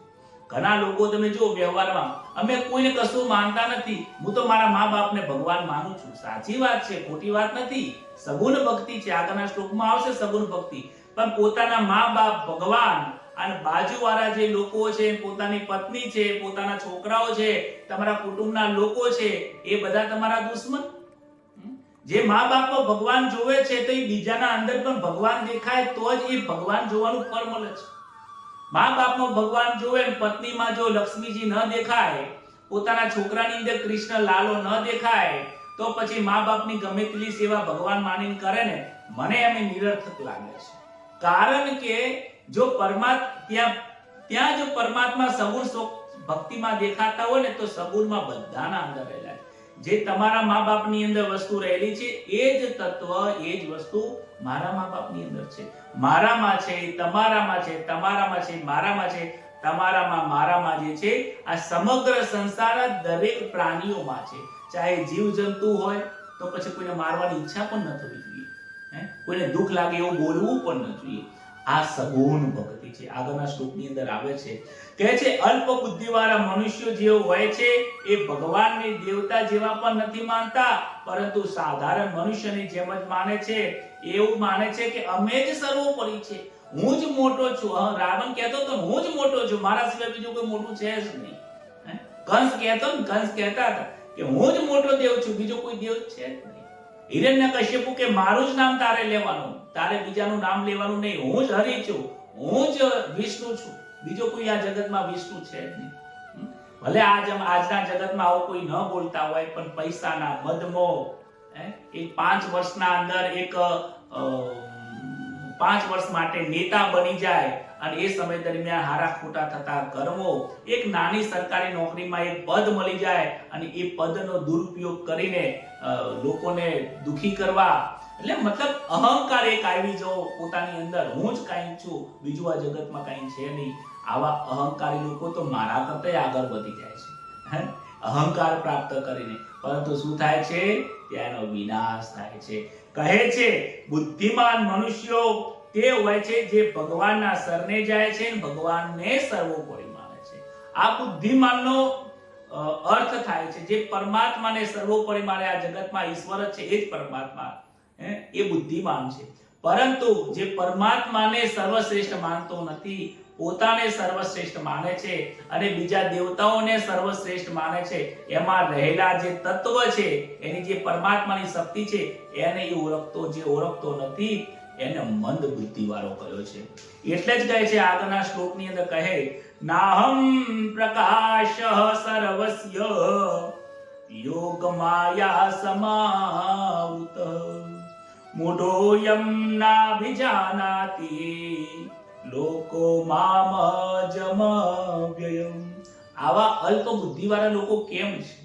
ઘણા લોકો તમે જો વ્યવહારમાં અમે કોઈને કશું માનતા નથી, હું તો મારા મા બાપને ભગવાન માનું છું. સાચી વાત છે, ખોટી વાત નથી. સગુણ ભક્તિ છે, આગળના શ્લોકમાં આવશે સગુણ ભક્તિ. પણ પોતાના મા બાપ ભગવાન અને બાજુવાળા જે લોકો છે, પોતાની પત્ની છે, પોતાના છોકરાઓ છે, તમારા કુટુંબના લોકો છે, એ બધા તમારા દુશ્મન. જે મા બાપમાં ભગવાન જોવે છે તો એ બીજાના અંદર પણ ભગવાન દેખાય તો જ એ ભગવાન જોવાનું ફળ મળે છે. મા બાપમાં ભગવાન જોવે, પત્નીમાં જો લક્ષ્મીજી ન દેખાય, પોતાના છોકરાની અંદર કૃષ્ણ લાલો ન દેખાય, તો પછી મા બાપની ગમે તેટલી સેવા ભગવાન માનીને કરે ને, મને એમ નિરર્થક લાગે છે. કારણ કે જો ત્યાં જો પરમાત્મા સગુણ ભક્તિમાં દેખાતા હોય ને તો સગુણમાં બધાના અંદર રહેલા છે. જે તમારા મા બાપની અંદર વસ્તુ રહેલી છે એ જ તત્વ, એ જ વસ્તુ મારા મા બાપની અંદર છે. મારામાં છે, તમારામાં છે, તમારામાં છે, મારામાં છે, તમારામાં, મારામાં જે છે આ સમગ્ર સંસાર દરેક પ્રાણીઓમાં છે. ચાહે જીવ જંતુ હોય તો પછી કોઈને મારવાની ઈચ્છા પણ ન થવી જોઈએ, કોઈને દુઃખ લાગે એવું બોલવું પણ ન જોઈએ. આ સગુણ ભક્તિ છે. આગળના શ્લોકની અંદર આવે છે, કહે છે અલ્પ બુદ્ધિ વાળા મનુષ્યો જેવો હોય છે એ ભગવાનને દેવતા જેવા પણ નથી માનતા, પરંતુ સાધારણ મનુષ્યની જેમ જ માને છે. એવું માને છે કે અમે જ સર્વોપરી છે, હું જ મોટો છું. રાવણ કહેતો તો હું જ મોટો છું, મારા સિવાય બીજું કોઈ મોટું છે જ નહીં. કંસ કહેતા હતા કે હું જ મોટો દેવ છું, બીજો કોઈ દેવ છે જ નહીં. હિરણ્યકશ્યપુ કે મારું જ નામ તારે લેવાનું, તારે બીજાનું નામ લેવાનું નહીં, હું જ હરિ છું, હું જ વિષ્ણુ છું, બીજો કોઈ આ જગતમાં વિષ્ણુ છે જ નહીં. ભલે આજના જગતમાં આવો કોઈ ન બોલતા હોય, પણ પૈસાના મદમોહ, એક 5 વર્ષના અંદર એક 5 વર્ષ માટે નેતા બની જાય અને એ સમય દરમિયાન હારા ખોટા થતા કર્મો, એક નાની સરકારી નોકરીમાં એક પદ મળી જાય અને એ પદનો દુરુપયોગ કરીને લોકોને દુખી કરવા, એટલે મતલબ અહંકાર એક આવી જો પોતાની અંદર, હું જ કાંઈ છું, બીજું આ જગતમાં કાંઈ છે નહીં. આવા અહંકારી લોકો તો મારા કરતા આગળ વધી જાય છે અહંકાર પ્રાપ્ત કરીને, પરંતુ શું થાય છે? તેનો વિનાશ થાય છે. કહે છે બુદ્ધિમાન મનુષ્યો તે હોય છે જે ભગવાનના શરણે જાય છે અને ભગવાનને સર્વોપરી માને છે. આ બુદ્ધિમાનનો અર્થ થાય છે જે પરમાત્માને સર્વોપરી માને. આ જગતમાં ઈશ્વર છે એ જ પરમાત્મા, એ બુદ્ધિમાન છે. પરંતુ જે પરમાત્માને સર્વશ્રેષ્ઠ માનતો નથી, પોતાને સર્વશ્રેષ્ઠ માને છે અને બીજા દેવતાઓને સર્વશ્રેષ્ઠ માને છે, એમાં રહેલા જે તત્વ છે, એની જે પરમાત્માની શક્તિ છે, એને એ ઓળખતો નથી, એને મંદ બુદ્ધિ વાળો કહ્યો છે. એટલે જ કહે છે આગળના શ્લોકની અંદર, કહે નાહમ પ્રકાશ સર્વસ્ય યોગ માયા સમાવૃત મૂઢોયમ નાભિજાનાતિ લોકો મામ જમવ્યયમ. આવા અલ્પ બુદ્ધિ વાળા લોકો કેમ છે?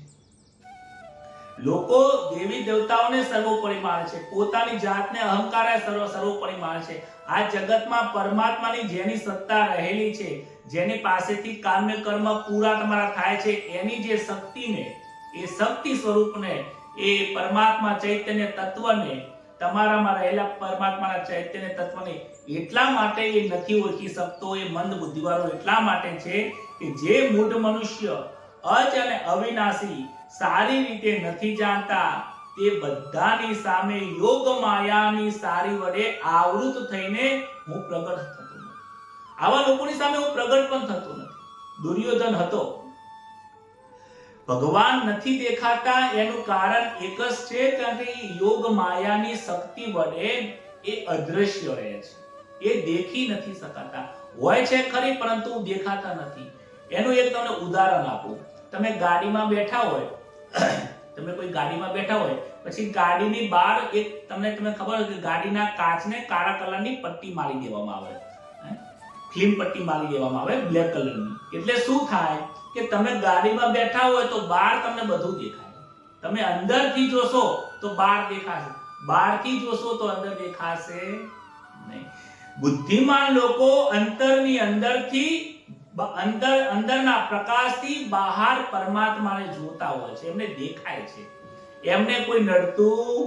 લોકો દેવી દેવતાઓને સર્વોપરી માને છે, પોતાની જાતને અહંકારે સર્વોપરી માને છે. આ જગતમાં પરમાત્માની જેની સત્તા રહેલી છે, જેની પાસેથી કામ્ય કર્મ પૂરા તમારા થાય છે, એની જે શક્તિને, એ શક્તિ સ્વરૂપને, એ પરમાત્મા ચૈતન્ય તત્વને, તમારામાં રહેલા પરમાત્માના ચૈતન્ય તત્વને એટલા માટે એ નથી ઓળખી શકતો, એ મંદ બુદ્ધિવાળો એટલા માટે છે કે જે મૂઢ મનુષ્ય અજ અને અવિનાશી સારી રીતે નથી જાણતા, તે બધાની સામે યોગ માયાની સારી વડે આવૃત થઈને હું પ્રગટ થતો નથી. આવા લોકોની સામે હું પ્રગટ પણ થતો નથી. દુર્યોધન હતો, ભગવાન નથી દેખાતા એનું કારણ એક જ છે, કારણ કે યોગ માયાની શક્તિ વડે એ અદ્રશ્ય રહે છે, એ દેખી નથી શકાતા. હોય છે ખરી પરંતુ દેખાતા નથી. એનું એક તમને ઉદાહરણ આપું. તમે ગાડીમાં બેઠા હોય, તમે કોઈ ગાડીમાં બેઠા હોય, પછી ગાડીની બહાર એક તમને ખબર હોય કે ગાડીના કાચને કાળા કલરની પટ્ટી મારી દેવામાં આવે, ફિલ્મ પટ્ટી મારી દેવામાં આવે બ્લેક કલરની. એટલે શું થાય કે તમે ગાડીમાં બેઠા હોય તો બહાર તમને બધું દેખાય. તમે અંદરથી જોશો તો બહાર દેખાશે, બહારથી જોશો તો અંદર દેખાશે નહીં. બુદ્ધિમાન લોકો અંતરની અંદરથી અંદરના પ્રકાશથી બહાર પરમાત્માને જોતા હોય છે, એમને દેખાય છે, એમને કોઈ નડતું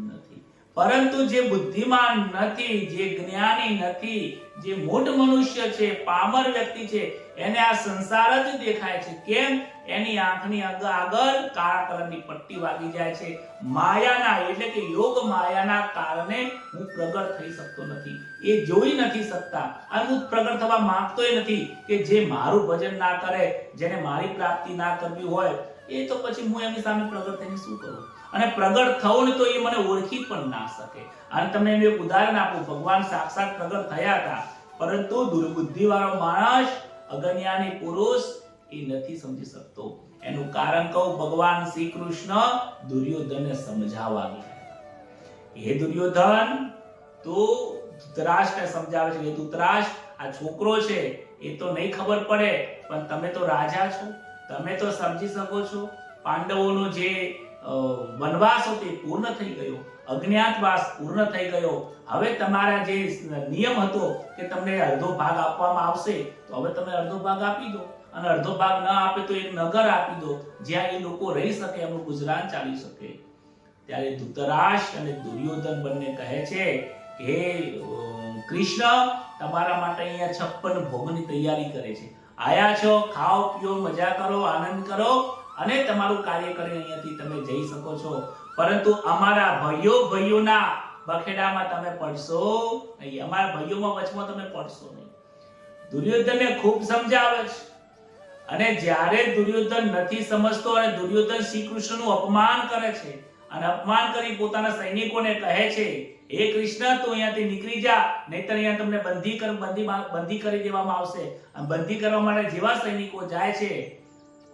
નથી. પરંતુ જે બુદ્ધિમાન નથી, જે જ્ઞાની નથી, જે મૂઢ મનુષ્ય છે, પામર વ્યક્તિ છે, એને આ સંસાર જ દેખાય છે. કેમ? એની આંખની આગળ કાળા કલરની પટ્ટી વાગી જાય છે. માયાના એટલે કે યોગ માયાના કારણે હું પ્રગટ થઈ શકતો નથી, એ જોઈ નથી શકતા. અને હું પ્રગટ થવા માંગતોય નથી કે જે મારું ભજન ના કરે, જેને મારી પ્રાપ્તિ ના કરવી હોય, એ તો પછી હું એમની સામે પ્રગટ થઈને શું કરું? અને પ્રગટ થવું ને તો એ મને ઓળખી પણ ના શકે. અને તમને એનું એક ઉદાહરણ આપું. ભગવાન સાક્ષાત પ્રગટ થયા હતા, પરંતુ દુર્બુદ્ધિ વાળો માણસ, અજ્ઞાની પુરુષ એ નથી સમજી શકતો. એનું કારણ કહું, ભગવાન શ્રી કૃષ્ણ દુર્યોધનને સમજાવવા ગયા. હે દુર્યોધન, તું ધૃતરાષ્ટ્રને સમજાવે છે કે ધૃતરાષ્ટ્ર, આ છોકરો છે એ તો નહીં ખબર પડે, પણ તમે તો રાજા છો, તમે તો સમજી શકો છો. પાંડવોનો જે વનવાસ હતો એ પૂર્ણ થઈ ગયો, અજ્ઞાતવાસ પૂર્ણ થઈ ગયો. હવે તમારા જે નિયમ હતો કે તમને અડધો ભાગ આપવામાં આવશે, તો હવે તમે અડધો ભાગ આપી દો. અને અડધો ભાગ ન આપે તો એક નગર આપી દો, જ્યાં એ લોકો રહી શકે, એમનું ગુજરાન ચાલી શકે. ત્યારે ધૃતરાષ્ટ્ર અને દુર્યોધન બંને કહે છે કે કૃષ્ણ, તમારા માટે અહીંયા 56 ભોગની તૈયારી કરે છે. આયા છો, ખાઓ પીઓ, મજા કરો, આનંદ કરો, અને તમારું કાર્ય કરીને અહીંયાથી તમે જઈ શકો છો. પરંતુ અમારા ભાઈઓના બખેડામાં તમે પડશો નહીં, અમારા ભાઈઓમાં વચમાં તમે પડશો નહીં. દુર્યોધનને ખૂબ સમજાવે છે. અને જ્યારે દુર્યોધન નથી સમજતો અને દુર્યોધન શ્રી કૃષ્ણનું અપમાન કરે છે, અને અપમાન કરી પોતાના સૈનિકોને કહે છે, હે કૃષ્ણ, તું અહીંયાથી નીકળી જા, નહીંતર અહીંયા તમને બંધી કરી દેવામાં આવશે. અને બંધી કરવા માટે જેવા સૈનિકો જાય છે,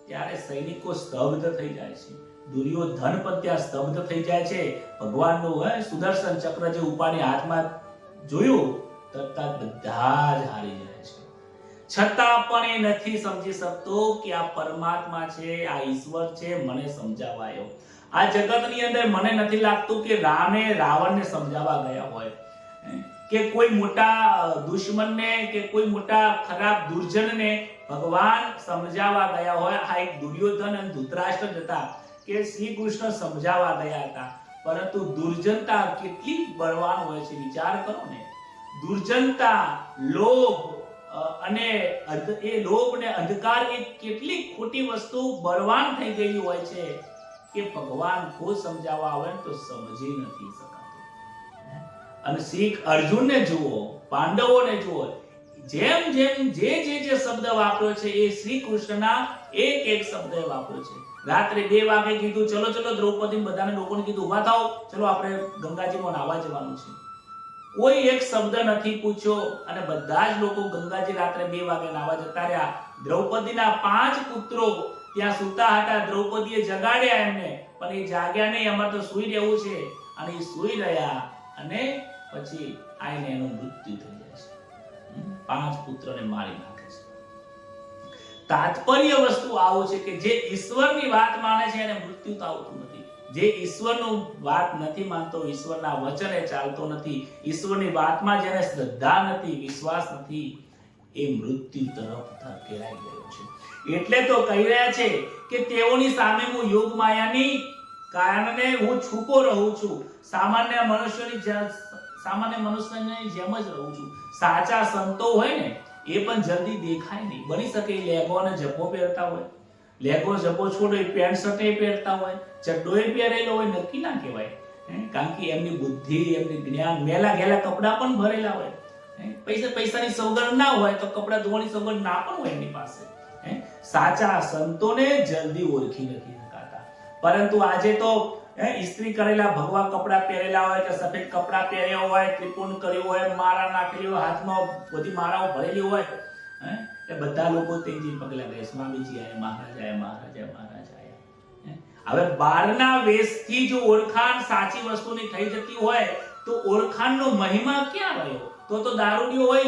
ત્યારે સૈનિકો સ્તબ્ધ થઈ જાય છે. દુર્યોધન પણ ત્યાં સ્તબ્ધ થઈ જાય છે. ભગવાનનું સુદર્શન ચક્ર જે ઉપાડી હાથમાં જોયું, તરત બધા જ હારી જાય છે. છતાં પણ એ નથી સમજી શકતો કે આ પરમાત્મા છે, આ ઈશ્વર છે, મને સમજાવાયો. આ જગતની અંદર મને નથી લાગતું કે રામે રાવણને સમજાવવા ગયા હોય, કે કોઈ મોટા દુશ્મનને કે કોઈ મોટા ખરાબ દુર્જનને ભગવાન સમજાવવા ગયા હોય. આ એક દુર્યોધન અને ધૃતરાષ્ટ્ર જ હતા કે શ્રી કૃષ્ણ સમજાવવા ગયા હતા. પરંતુ દુર્જનતા કેટલી બળવાન હોય છે, વિચાર કરો ને. દુર્જનતા, લોભ અને એ લોભ ને અંધકાર એ કેટલી ખોટી વસ્તુ બળવાન થઈ ગઈ હોય છે કે ભગવાન ખુદ સમજાવવા આવે તો સમજી નથી શકાતું. અને શ્રી અર્જુનને જુઓ, પાંડવોને જુઓ, જેમ જેમ જે શબ્દ વાપર્યો છે એ શ્રી કૃષ્ણના એક શબ્દ વાપર્યો છે. રાત્રે 2 વાગે કીધું, ચલો ચલો, દ્રૌપદી બધાને લોકોને કીધું, ઉભા થાઓ, ચલો આપણે ગંગાજીમાં નાહવા જવાનું છે. કોઈ એક શબ્દ નથી પૂછ્યો, અને બધા જ લોકો ગંગાજી રાત્રે 2 વાગે નાહવા જતા રહ્યા. દ્રૌપદીના 5 પુત્રો ત્યાં સૂતા હતા. દ્રૌપદીએ જગાડ્યા એમને, પણ એ જાગ્યા નહીં, અમારે તો સૂઈ રહેવું છે. અને એ સૂઈ રહ્યા, અને પછી આઈને એનું મૃત્યુ થઈ જાય છે. 5 પુત્રોને મારી નાખે છે. તાત્પર્ય વસ્તુ આવો છે કે જે ઈશ્વરની વાત માને છે એને મૃત્યુ તો આવતું નથી. જે ઈશ્વરનું વાત નથી માનતો, ઈશ્વરના વચને ચાલતો નથી, ઈશ્વરની વાતમાં જેને શ્રદ્ધા નથી, વિશ્વાસ નથી, એ મૃત્યુ તરફ ધકેલાઈ ગયો છે. એટલે તો કહી રહ્યા છે કે તેઓની સામે હું યોગ માયાની કારણે હું છૂપો રહું છું. સામાન્ય મનુષ્યની જેમ જ રહું છું. સાચા સંતો હોય ને, એ પણ જલ્દી દેખાય નહીં. બની શકે લેગો અને જપો પહેરતા હોય, લેગો જપો છોડો એ પેન્ટ શર્ટ પહેરતા હોય, ચડ્ડોય પહેરેલો હોય, નક્કી ના કહેવાય. કારણ કે એમની બુદ્ધિ, એમની જ્ઞાન, મેલા ઘેલા કપડા પણ ભરેલા હોય. પૈસાની સવગણ ના હોય તો કપડા ધોવાની સવગણ ના પણ હોય એમની પાસે. સાચા સંતોને જલ્દી ઓળખી નથી શકાતા. પરંતુ આજે તો ઇસ્ત્રી કરેલા ભગવા કપડા પહેરેલા હોય કે સફેદ કપડા પહેર્યા હોય, ત્રિપુંડ કર્યું હોય, માળા નાખેલી હોય, હાથમાં બધી માળાઓ ભરેલી હોય, એ બધા લોકો તેજી પગલા ગયા, સ્વામીજી આયા, મહારાજ આયા, મહારાજ આયા, મહારાજ આયા. હવે બહારના વેશથી જો ઓળખાણ સાચી વસ્તુની થઈ જતી હોય તો ઓળખાણનો મહિમા ક્યાં રહ્યો? તો દારૂડિયો હોય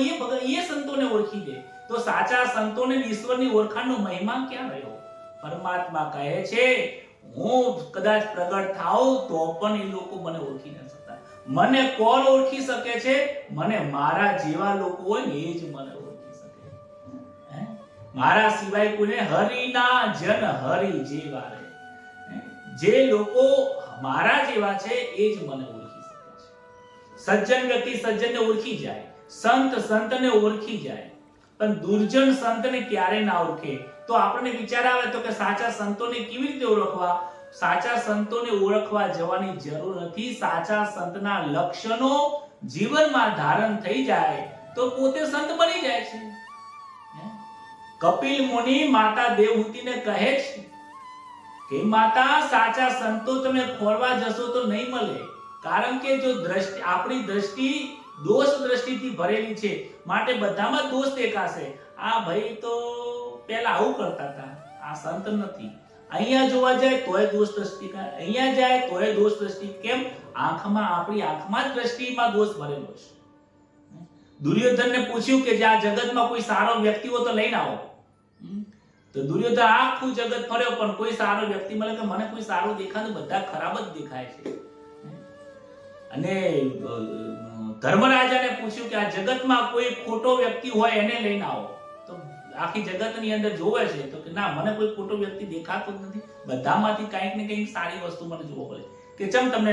એ સંતોને ઓળખી દે, તો સાચા સંતોને ઈશ્વરની ઓળખાણનો મહિમા ક્યાં રહ્યો? પરમાત્મા કહે છે હું કદાચ પ્રગટ થાઉં તો પણ એ લોકો મને ઓળખી ન શકતા. મને કોણ ઓળખી શકે છે? મને મારા જેવા લોકો હોય ને એ જ મને ઓળખી શકે. મારા સિવાય કોઈને હરિના જન હરિ જેવા રે. જે લોકો મારા જેવા છે એ જ મને ઓળખી શકે છે. સજ્જન વ્યક્તિ સજ્જનને ઓળખી જાય, સંત સંતને ઓળખી જાય, પણ દુર્જન સંતને ક્યારે ના ઓળખે. તો આપણને વિચાર આવે તો કે સાચા સંતોને કેવી રીતે ઓળખવા? સાચા સંતોને ઓળખવા જવાની જરૂર નથી. સાચા સંતના લક્ષણો જીવનમાં ધારણ થઈ જાય તો પોતે સંત બની જાય છે. કપિલ મુનિ માતા દેવહૂતિને કહે છે કે માતા, સાચા સંતો તમે ખોરવા જશો તો નહીં મળે, કારણ કે જો દ્રષ્ટિ આપણી દ્રષ્ટિ દોષ દ્રષ્ટિથી ભરેલી છે, માટે બધામાં દોષ દેખાશે. આ ભાઈ તો પહેલા આવું કરતા હતા, આ સંત નથી. અહીંયા જોવા જાય તોય દોષ દ્રષ્ટિ, અહીંયા જાય તોય દોષ દ્રષ્ટિ. કેમ? આંખમાં, આપણી આંખમાં જ દ્રષ્ટિમાં દોષ ભરેલો છે. દુર્યોધનને પૂછ્યું કે જે આ જગતમાં કોઈ સારો વ્યક્તિ હોય તો લઈને આવો. તો દુર્યોધન આખું જગત ફર્યો પણ કોઈ સારો વ્યક્તિ મળે કે મને કોઈ સારો દેખાતું, બધા ખરાબ જ દેખાય છે. અને ધર્મરાજાને પૂછ્યું કે આ જગતમાં કોઈ ખોટો વ્યક્તિ હોય એને લઈને આવો. તો આખી જગતની અંદર જોવે છે તો કે ના, મને કોઈ ખોટો વ્યક્તિ દેખાતો જ નથી, બધામાંથી કંઈક ને કંઈક સારી વસ્તુ મને જોવા મળે. કે ચમ તમને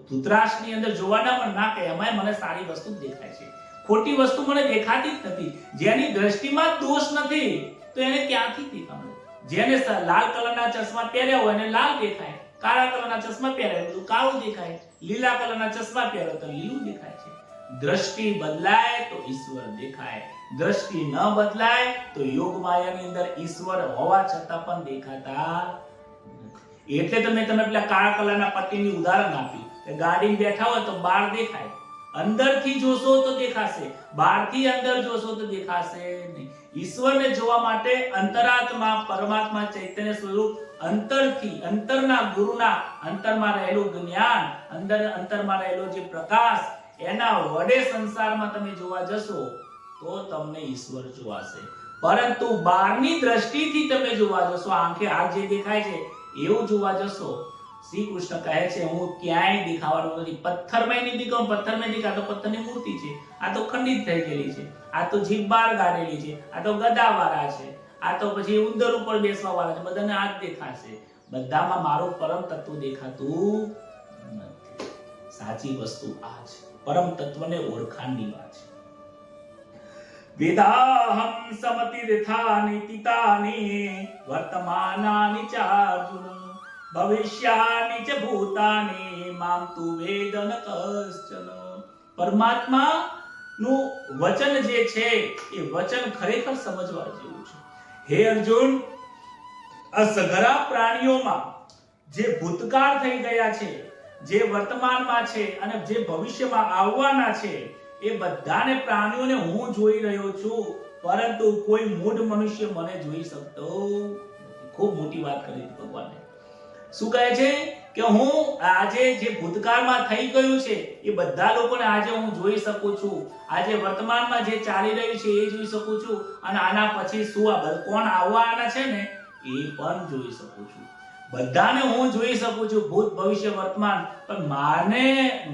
ધૃતરાષ્ટ્રની અંદર જોવા ના પણ ના કે એમાંય મને સારી વસ્તુ જ દેખાય છે, ખોટી વસ્તુ મને દેખાતી જ નથી. જેની દ્રષ્ટિમાં દોષ નથી તો એને ક્યાંથી દેખાય? જેને લાલ કલરના ચશ્મા પહેર્યા હોય એને લાલ દેખાય, કાળા કલરના ચશ્મા પહેર્યા તો કાળું દેખાય, લીલા કલરના ચશ્મા પહેર્યા તો લીલું દેખાય છે. દ્રષ્ટિ બદલાય તો ઈશ્વર દેખાય, દ્રષ્ટિ ન બદલાય તો યોગ માયાની અંદર ઈશ્વર હોવા છતાં પણ દેખાતા નથી. એટલે તમે પેલા કાળા કલરના પટ્ટીની ઉદાહરણ આપ્યું કે ગાડી બેઠા હોય તો બહાર દેખાય, અંદરથી જોશો તો દેખાશે, બહારથી અંદર જોશો તો દેખાશે નહીં. ઈશ્વરને જોવા માટે અંતરાત્મા પરમાત્મા ચૈતન્ય સ્વરૂપ અંતરથી, અંતરના ગુરુના અંતરમાં રહેલું જ્ઞાન, અંતરમાં રહેલો જે પ્રકાશ, એના વડે સંસારમાં તમે જોવા જશો તો તમને ઈશ્વર જોવાશે. પરંતુ બહારની દ્રષ્ટિથી તમે જોવા જશો, આંખે આ જે દેખાય છે એવું જોવા જશો, શ્રી કૃષ્ણ કહે છે હું ક્યાંય દેખાવાનું નથી. પથ્થરમાં નહીં દેખાવું, પથ્થરમાં દેખા તો પથ્થરની મૂર્તિ છે, આ તો ખંડિત થઈ ગયેલી છે, આ તો જીભ બહાર કાઢેલી છે, આ તો ગદાવાળા છે, આ તો પછી ઉંદર ઉપર બેસવા વાળા છે, બધાને આ જ દેખાશે. બધામાં મારું પરમ તત્વ દેખાતું નથી. સાચી વસ્તુ આ છે, પરમ તત્વને ઓળખાણની વાત છે. વેદાહમ સમતિર્થાનિ તિતાની વર્તમાનાનિ ચાર્જુન ભવિષ્યાનિ ચ ભૂતાની મામ તુ વેદન કશ્ચન. પરમાત્મા નું વચન જે છે એ વચન ખરેખર સમજવા જેવું છે. હે અર્જુન, આ સઘળા પ્રાણીઓમાં જે ભૂતકાળ થઈ ગયા છે, જે વર્તમાનમાં છે અને જે ભવિષ્યમાં આવવાના છે, એ બધાને પ્રાણીઓને હું જોઈ રહ્યો છું, પરંતુ કોઈ મૂઢ મનુષ્ય મને જોઈ શકતો નથી. ખૂબ મોટી વાત કરી ભગવાને. શું કહે છે કે હું આજે જે ભૂતકાળમાં થઈ ગયું છે એ બધા લોકોને આજે હું જોઈ શકું છું, આજે વર્તમાનમાં જે ચાલી રહ્યું છે એ જોઈ શકું છું, અને આના પછી શું કોણ આવવાના છે ને એ પણ જોઈ શકું છું. બધાને હું જોઈ શકું છું, ભૂત ભવિષ્ય વર્તમાન, પણ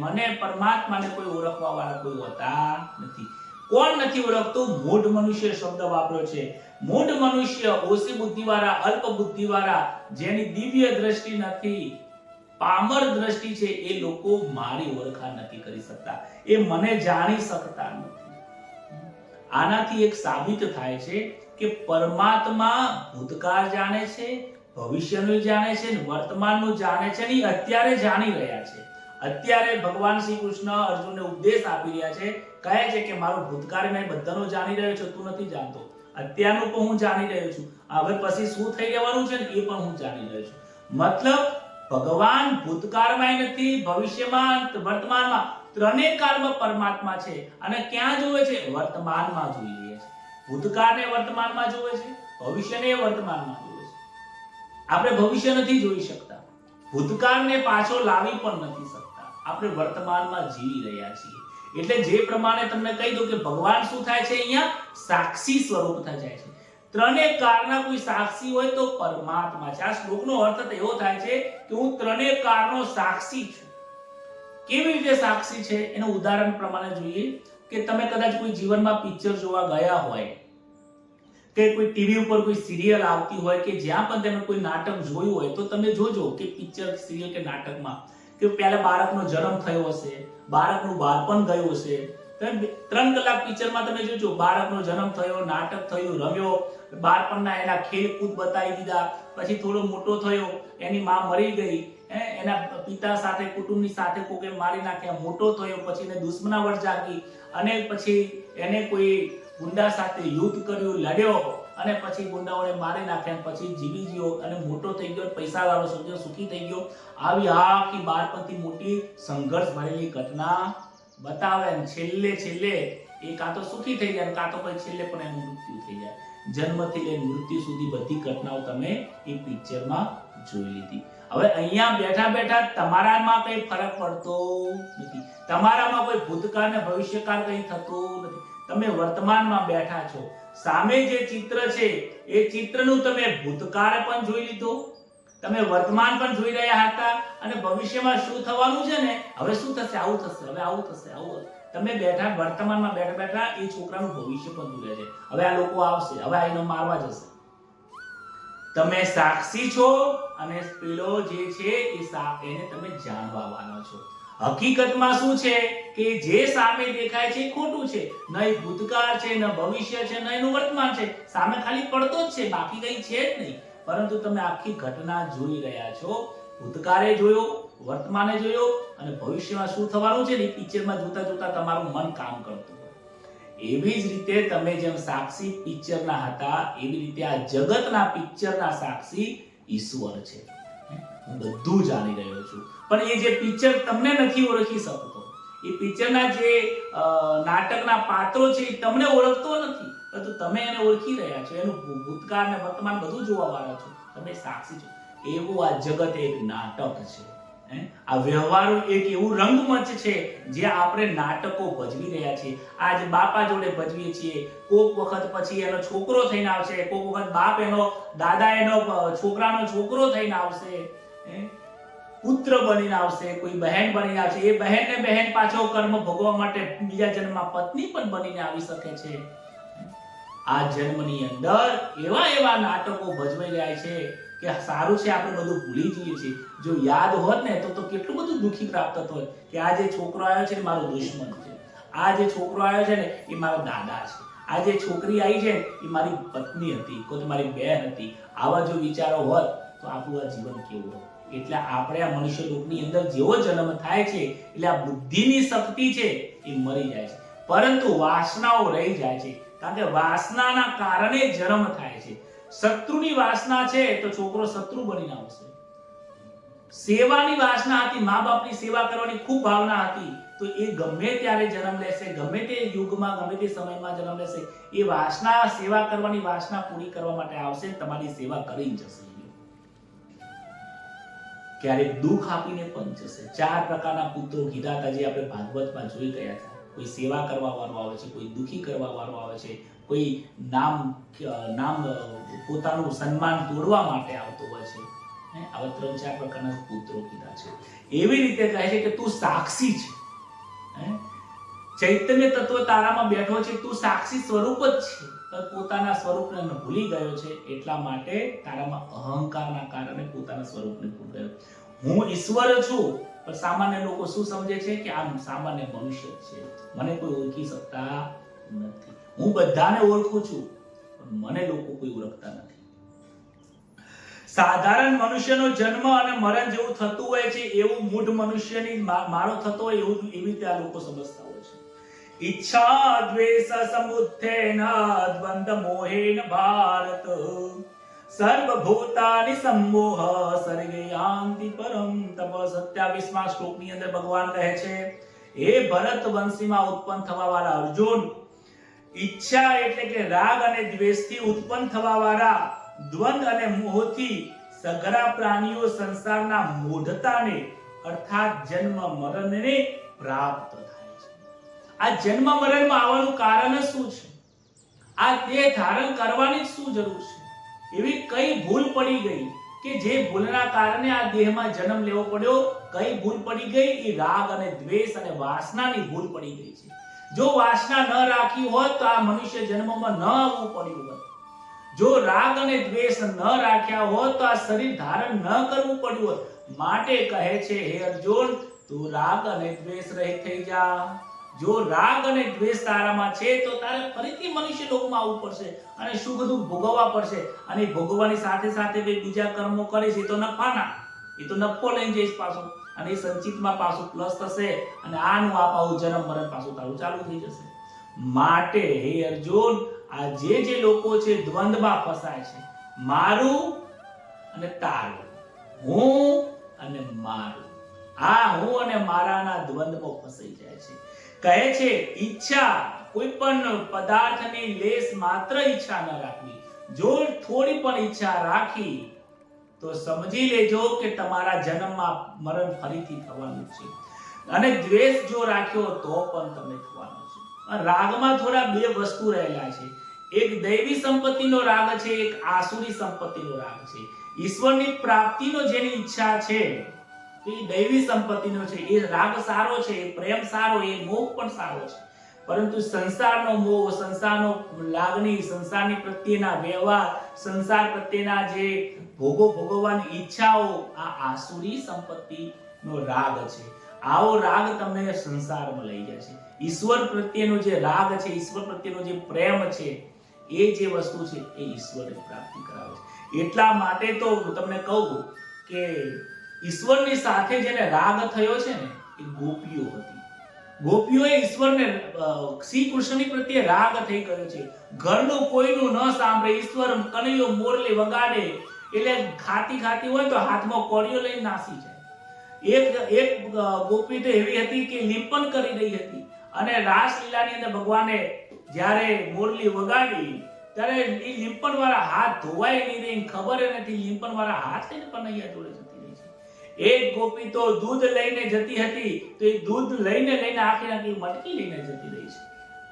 મને પરમાત્માને કોઈ ઓળખવા વાળા કોઈ હોતા નથી. કોણ નથી ઓળખતું? મૂઢ મનુષ્ય શબ્દ વાપર્યો છે. મૂઢ મનુષ્ય, ઓછી બુદ્ધિ વાળા, અલ્પ બુદ્ધિ વાળા, જેની દિવ્ય દ્રષ્ટિ નથી, પામર દ્રષ્ટિ છે, એ લોકો મારી ઓળખાણ નથી કરી શકતા, એ મને જાણી શકતા નથી. આનાથી એક સાબિત થાય છે કે પરમાત્મા ભૂતકાળ જાણે છે, ભવિષ્યનું જાણે છે, વર્તમાનનું જાણે છે, અને અત્યારે જાણી રહ્યા છે. અત્યારે ભગવાન શ્રી કૃષ્ણ અર્જુનને ઉપદેશ આપી રહ્યા છે, કહે છે કે મારું ભૂતકાળ મેં બધાનું જાણી રહ્યો છું, તું નથી જાણતો. અત્યારનું પણ હું જાણી રહ્યો છું, હવે પછી શું થઈ રહેવાનું છે ને એ પણ હું જાણી રહ્યો છું. મતલબ ભગવાન ભૂતકાળમાં નથી, ભવિષ્યમાં, વર્તમાનમાં, ત્રણેય કાળમાં પરમાત્મા છે, અને ક્યાં જોવે છે? વર્તમાનમાં જોઈ રહ્યા છે. ભૂતકાળને વર્તમાનમાં જોવે છે, ભવિષ્યને વર્તમાનમાં જોવે છે. આપણે ભવિષ્ય નથી જોઈ શકતા, ભૂતકાળને પાછો લાવી પણ નથી શકતા. આપણે વર્તમાનમાં જીવી રહ્યા છીએ. એટલે જે પ્રમાણે તમને કહી દઉં કે ભગવાન શું થાય છે, અહીંયા સાક્ષી સ્વરૂપ થઈ જાય છે. ત્રણેય કાળના કોઈ સાક્ષી હોય તો પરમાત્મા છે. આ શ્લોકનો અર્થ એવો થાય છે કે હું ત્રણેય કાળનો સાક્ષી છું. કેવી રીતે સાક્ષી છે એનું ઉદાહરણ પ્રમાણે જોઈએ કે તમે કદાચ કોઈ જીવનમાં પિક્ચર જોવા ગયા હોય કે કોઈ ટીવી ઉપર કોઈ સિરિયલ આવતી હોય કે જ્યાં પણ તમે કોઈ નાટક જોયું હોય તો તમે જોજો કે પિક્ચર, સિરિયલ કે નાટકમાં કે પહેલા બાળકનો જન્મ થયો હશે, બાળકનું બાળપણ ગયું હશે. 3 કલાક પિક્ચરમાં તમે જોજો બાળકનો જન્મ થયો, નાટક થયું, રમ્યો, બાળપણના એના ખેલકૂદ બતાવી દીધા, પછી થોડો મોટો થયો, એની માં મરી ગઈ, એના પિતા સાથે, કુટુંબની સાથે કોકે મારી નાખ્યા, મોટો થયો, પછી એને દુશ્મનાવટ જાગી અને પછી એને કોઈ ગુંડા સાથે યુદ્ધ કર્યું, લડ્યો અને પછી ગુંડાઓને મારી નાખ્યા, પછી જીવી ગયો અને મોટો થઈ ગયો, પૈસાવાળો સમજો, સુખી થઈ ગયો. આવી આખી બાળપણથી મોટી સંઘર્ષ ભરેલી ઘટના બતાવે અને છેલ્લે એ કાં તો સુખી થઈ જાય, કાં તો પછી છેલ્લે પણ એનું મૃત્યુ થઈ જાય. જન્મથી લઈને મૃત્યુ સુધી બધી ઘટનાઓ તમે એ પિક્ચરમાં જોઈ લીધી. હવે અહીંયા બેઠા બેઠા તમારામાં કઈ ફરક પડતો નથી, તમારામાં કોઈ ભૂતકાળ ને ભવિષ્યકાળ કઈ થતું નથી. તમે વર્તમાનમાં બેઠા છો. સામે જે ચિત્ર છે એ ચિત્રનું તમે ભૂતકાળ પણ જોઈ લીધો, તમે વર્તમાન પણ જોઈ રહ્યા હતા અને ભવિષ્યમાં શું થવાનું છે ને, હવે શું થશે, આવું થશે, હવે આવું થશે, આવું. તમે બેઠા વર્તમાનમાં બેઠા બેઠા એ છોકરાનું ભવિષ્ય પણ જોઈ રહ્યા છે. હવે આ લોકો આવશે, હવે આ એને મારવા જશે. તમે સાક્ષી છો અને પેલો જે છે એને તમે જાણવાવાળો છો. હકીકતમાં શું છે કે જે સામે દેખાય છે એ ખોટું છે. ન એ ભૂતકાળ છે, ન ભવિષ્ય છે, ન એનું વર્તમાન છે. સામે ખાલી પડતો જ છે, બાકી કઈ છે જ નહીં. પરંતુ તમે આખી ઘટના જોઈ રહ્યા છો. ભૂતકાળે જોયો, વર્તમાને જોયો અને ભવિષ્યમાં શું થવાનું છે ને એ પિક્ચરમાં જોતા જોતા તમારું મન કામ કરતું હોય. એવી જ રીતે તમે જેમ સાક્ષી પિક્ચરના હતા, એવી રીતે આ જગતના પિક્ચરના સાક્ષી ઈશ્વર છે. હું બધું જાણી રહ્યો છું, પણ એ જે પિક્ચર તમને નથી ઓળખી શકતો, એ પિક્ચરના જે નાટકના પાત્રો છે એ તમને ઓળખતો નથી, પરંતુ તમે એને ઓળખી રહ્યા છો. એનું ભૂતકાળ અને વર્તમાન બધું જોવા વાળા છો. તમે સાક્ષી છો. એવું આ જગત એક નાટક છે. આ વ્યવહારો એક એવું રંગમંચ છે જે આપણે નાટકો ભજવી રહ્યા છીએ. આજ બાપા જોડે ભજવીએ છીએ, કોક વખત પછી એનો છોકરો થઈને આવશે, કોક વખત બાપ એનો દાદા એનો છોકરાનો છોકરો થઈને આવશે, પુત્ર બનીને આવશે, કોઈ બહેન બનીને આવશે. એ બહેનને બહેન પાછો કર્મ ભોગવવા માટે બીજા જન્મમાં પત્ની પણ બનીને આવી શકે છે. આ જન્મની અંદર એવા નાટકો ભજવાઈ રહ્યા છે કે સારું છે આપણે બધું ભૂલી જઈએ છીએ. જો યાદ હોત ને તો કેટલું બધું દુખી પ્રાપ્ત થતું કે આ જે છોકરો આવ્યો છે મારો દુશ્મન છે, આ જે છોકરો આવ્યો છે ને એ મારો દાદા છે, આ જે છોકરી આવી છે એ મારી પત્ની હતી, કોઈ મારી બહેન હતી. આવા જો વિચારો હોત તો આપણું આ જીવન કેવું હોત. એટલે આપણે આ મનુષ્ય લોકની અંદર જેવો જન્મ થાય છે એટલે આ બુદ્ધિની શક્તિ છે એ મરી જાય છે, પરંતુ વાસનાઓ રહી જાય છે. કારણ કે વાસનાના કારણે જન્મ થાય છે. શત્રુની વાસના છે તો છોકરો શત્રુ બનીને આવશે. સેવાની વાસના હતી, મા બાપની સેવા કરવાની ખૂબ ભાવના હતી, તો એ ગમે ત્યારે જન્મ લેશે, ગમે તે યુગમાં, ગમે તે સમયમાં જન્મ લેશે. એ વાસના, સેવા કરવાની વાસના પૂરી કરવા માટે આવશે, તમારી સેવા કરી જશે. ક્યારેક દુઃખ આપીને પણ જશે. 4 પ્રકારના પુત્રો કીધા હતા જે આપણે ભાગવતમાં જોઈ ગયા હતા. કોઈ સેવા કરવા વાળો આવે છે, કોઈ દુખી કરવા વાળો આવે છે, કોઈ નામ પોતાનું સન્માન તોડવા માટે આવતો હોય છે. આવા 3-4 પ્રકારના પુત્રો કીધા છે. એવી રીતે કહે છે કે તું સાક્ષી છે. ચૈતન્ય તત્વ તારામાં બેઠો છે, તું સાક્ષી સ્વરૂપ જ છે, પણ પોતાના સ્વરૂપને ભૂલી ગયો છે. એટલા માટે તારામાં અહંકારના કારણે પોતાના સ્વરૂપને ભૂલી ગયો. હું ઈશ્વર છું, પણ સામાન્ય લોકો શું સમજે છે કે આ સામાન્ય મનુષ્ય છે, મને કોઈ ઓળખી શકતા નથી. હું બધાને ઓળખું છું, પણ મને લોકો કોઈ ઓળખતા નથી. સાધારણ મનુષ્યનો જન્મ અને મરણ જેવું થતું હોય છે, એવું મૂઢ મનુષ્યની મારો થતો હોય એવું એવી રીતે આ લોકો સમજતા હોય છે. ઈચ્છા દ્વેષ સમુત્થેન દ્વંદ્વ મોહેન ભારત સર્વભૂતાનિ સંમોહ સર્ગે યાન્તિ પરમ તપ. 27મા શ્લોકની અંદર ભગવાન કહે છે, હે ભરત વંશીમાં ઉત્પન્ન થવા વાળા અર્જુન, ઈચ્છા એટલે કે રાગ અને દ્વેષથી ઉત્પન્ન થવા વાળા દ્વંદ અને મોહથી સઘળા પ્રાણીઓ સંસારના મૂઢતાને અર્થાત જન્મ મરણને પ્રાપ્ત થાય છે. આ જન્મ મરણમાં આવવાનું કારણ શું છે? આ દેહ ધારણ કરવાની શું જરૂર છે? એવી કઈ ભૂલ પડી ગઈ કે જે ભૂલના કારણે આ દેહમાં જન્મ લેવો પડ્યો? કઈ ભૂલ પડી ગઈ? એ રાગ અને દ્વેષ અને વાસનાની ભૂલ પડી ગઈ છે. જો વાસના ન રાખી હોત તો આ મનુષ્ય જન્મમાં ન આવવું પડ્યું હોત. જો રાગ અને દ્વેષ ન રાખ્યા હોત તો આ શરીર ધારણ ન કરવું પડ્યું હોત. માટે કહે છે, હે અર્જુન, તું રાગ અને દ્વેષ રહિત થઈ જા. જો રાગ અને દ્વેષ તારામાં છે તો તારે ફરીથી મનુષ્ય લોકમાં આવવું પડશે અને સુખ દુઃખ ભોગવવા પડશે. અને ભોગવવાની સાથે સાથે બીજા કર્મો કરે છે તો નફાના, એ તો નફો લઈને જઈશ પાછો, અને એ સંચિતમાં પાછું પ્લસ થશે અને આનું આવું જન્મ મરણ પાછું તારું ચાલુ થઈ જશે. માટે હે અર્જુન, આ જે લોકો છે દ્વંદમાં ફસાય છે, મારું અને તારું, હું અને મારું, આ હું અને મારાના દ્વંદમાં ફસાઈ જાય છે. કહે છે ઈચ્છા, કોઈ પણ પદાર્થની લેશ માત્ર ઈચ્છા ન રાખવી. જો થોડી પણ ઈચ્છા રાખી તો સમજી લેજો કે તમારા જન્મમાં મરણ ફરીથી થવાનું છે. અને દ્વેષ જો રાખ્યો તો પણ તમને થવાનું છે. રાગમાં થોડા બે વસ્તુ રહેલા છે. એક દૈવી સંપત્તિનો રાગ છે, એક આસુરી સંપત્તિનો રાગ છે. ઈશ્વરની પ્રાપ્તિનો જેની ઈચ્છા છે એ દૈવી સંપત્તિનો છે, એ રાગ સારો છે, એ પ્રેમ સારો, એ મોહ પણ સારો છે. પરંતુ સંસારનો મોહ, સંસારનો લાગણી, સંસારની પ્રત્યેના વ્યવહાર, સંસાર પ્રત્યેના જે ભોગવવાની ઈચ્છાઓ, આ આસુરી સંપત્તિનો રાગ છે. આવો રાગ તમને સંસારમાં લઈ જાય છે. ઈશ્વર પ્રત્યેનો જે રાગ છે, ઈશ્વર પ્રત્યેનો જે પ્રેમ છે, એ જે વસ્તુ છે એ ઈશ્વરની પ્રાપ્તિ કરાવે છે. એટલા માટે તો તમને કહું કે ઈશ્વરની સાથે જેને રાગ થયો છે ને એ ગોપીઓ હતી. ગોપીઓએ ઈશ્વરને, શ્રી કૃષ્ણની પ્રત્યે રાગ થઈ ગયો છે. ઘરનું કોઈનું ન સાંભળે, ઈશ્વર કનૈયો મોરલી વગાડે એટલે ખાતી હોય તો હાથમાં કોળીઓ લઈને નાસી જાય. એક ગોપી તો એવી હતી કે લીંપન કરી રહી હતી અને રાસલીલાની અંદર ભગવાને જ્યારે મોરલી વગાડી ત્યારે એ લીંપન વાળા હાથ ધોવાય નહીં રહી, ખબર નથી લીંપન વાળા હાથ લઈને કનૈયા જોડે જતી રહી છે. એક ગોપી તો દૂધ લઈને જતી હતી તો એ દૂધ લઈને આખી મટકી લઈને જતી રહી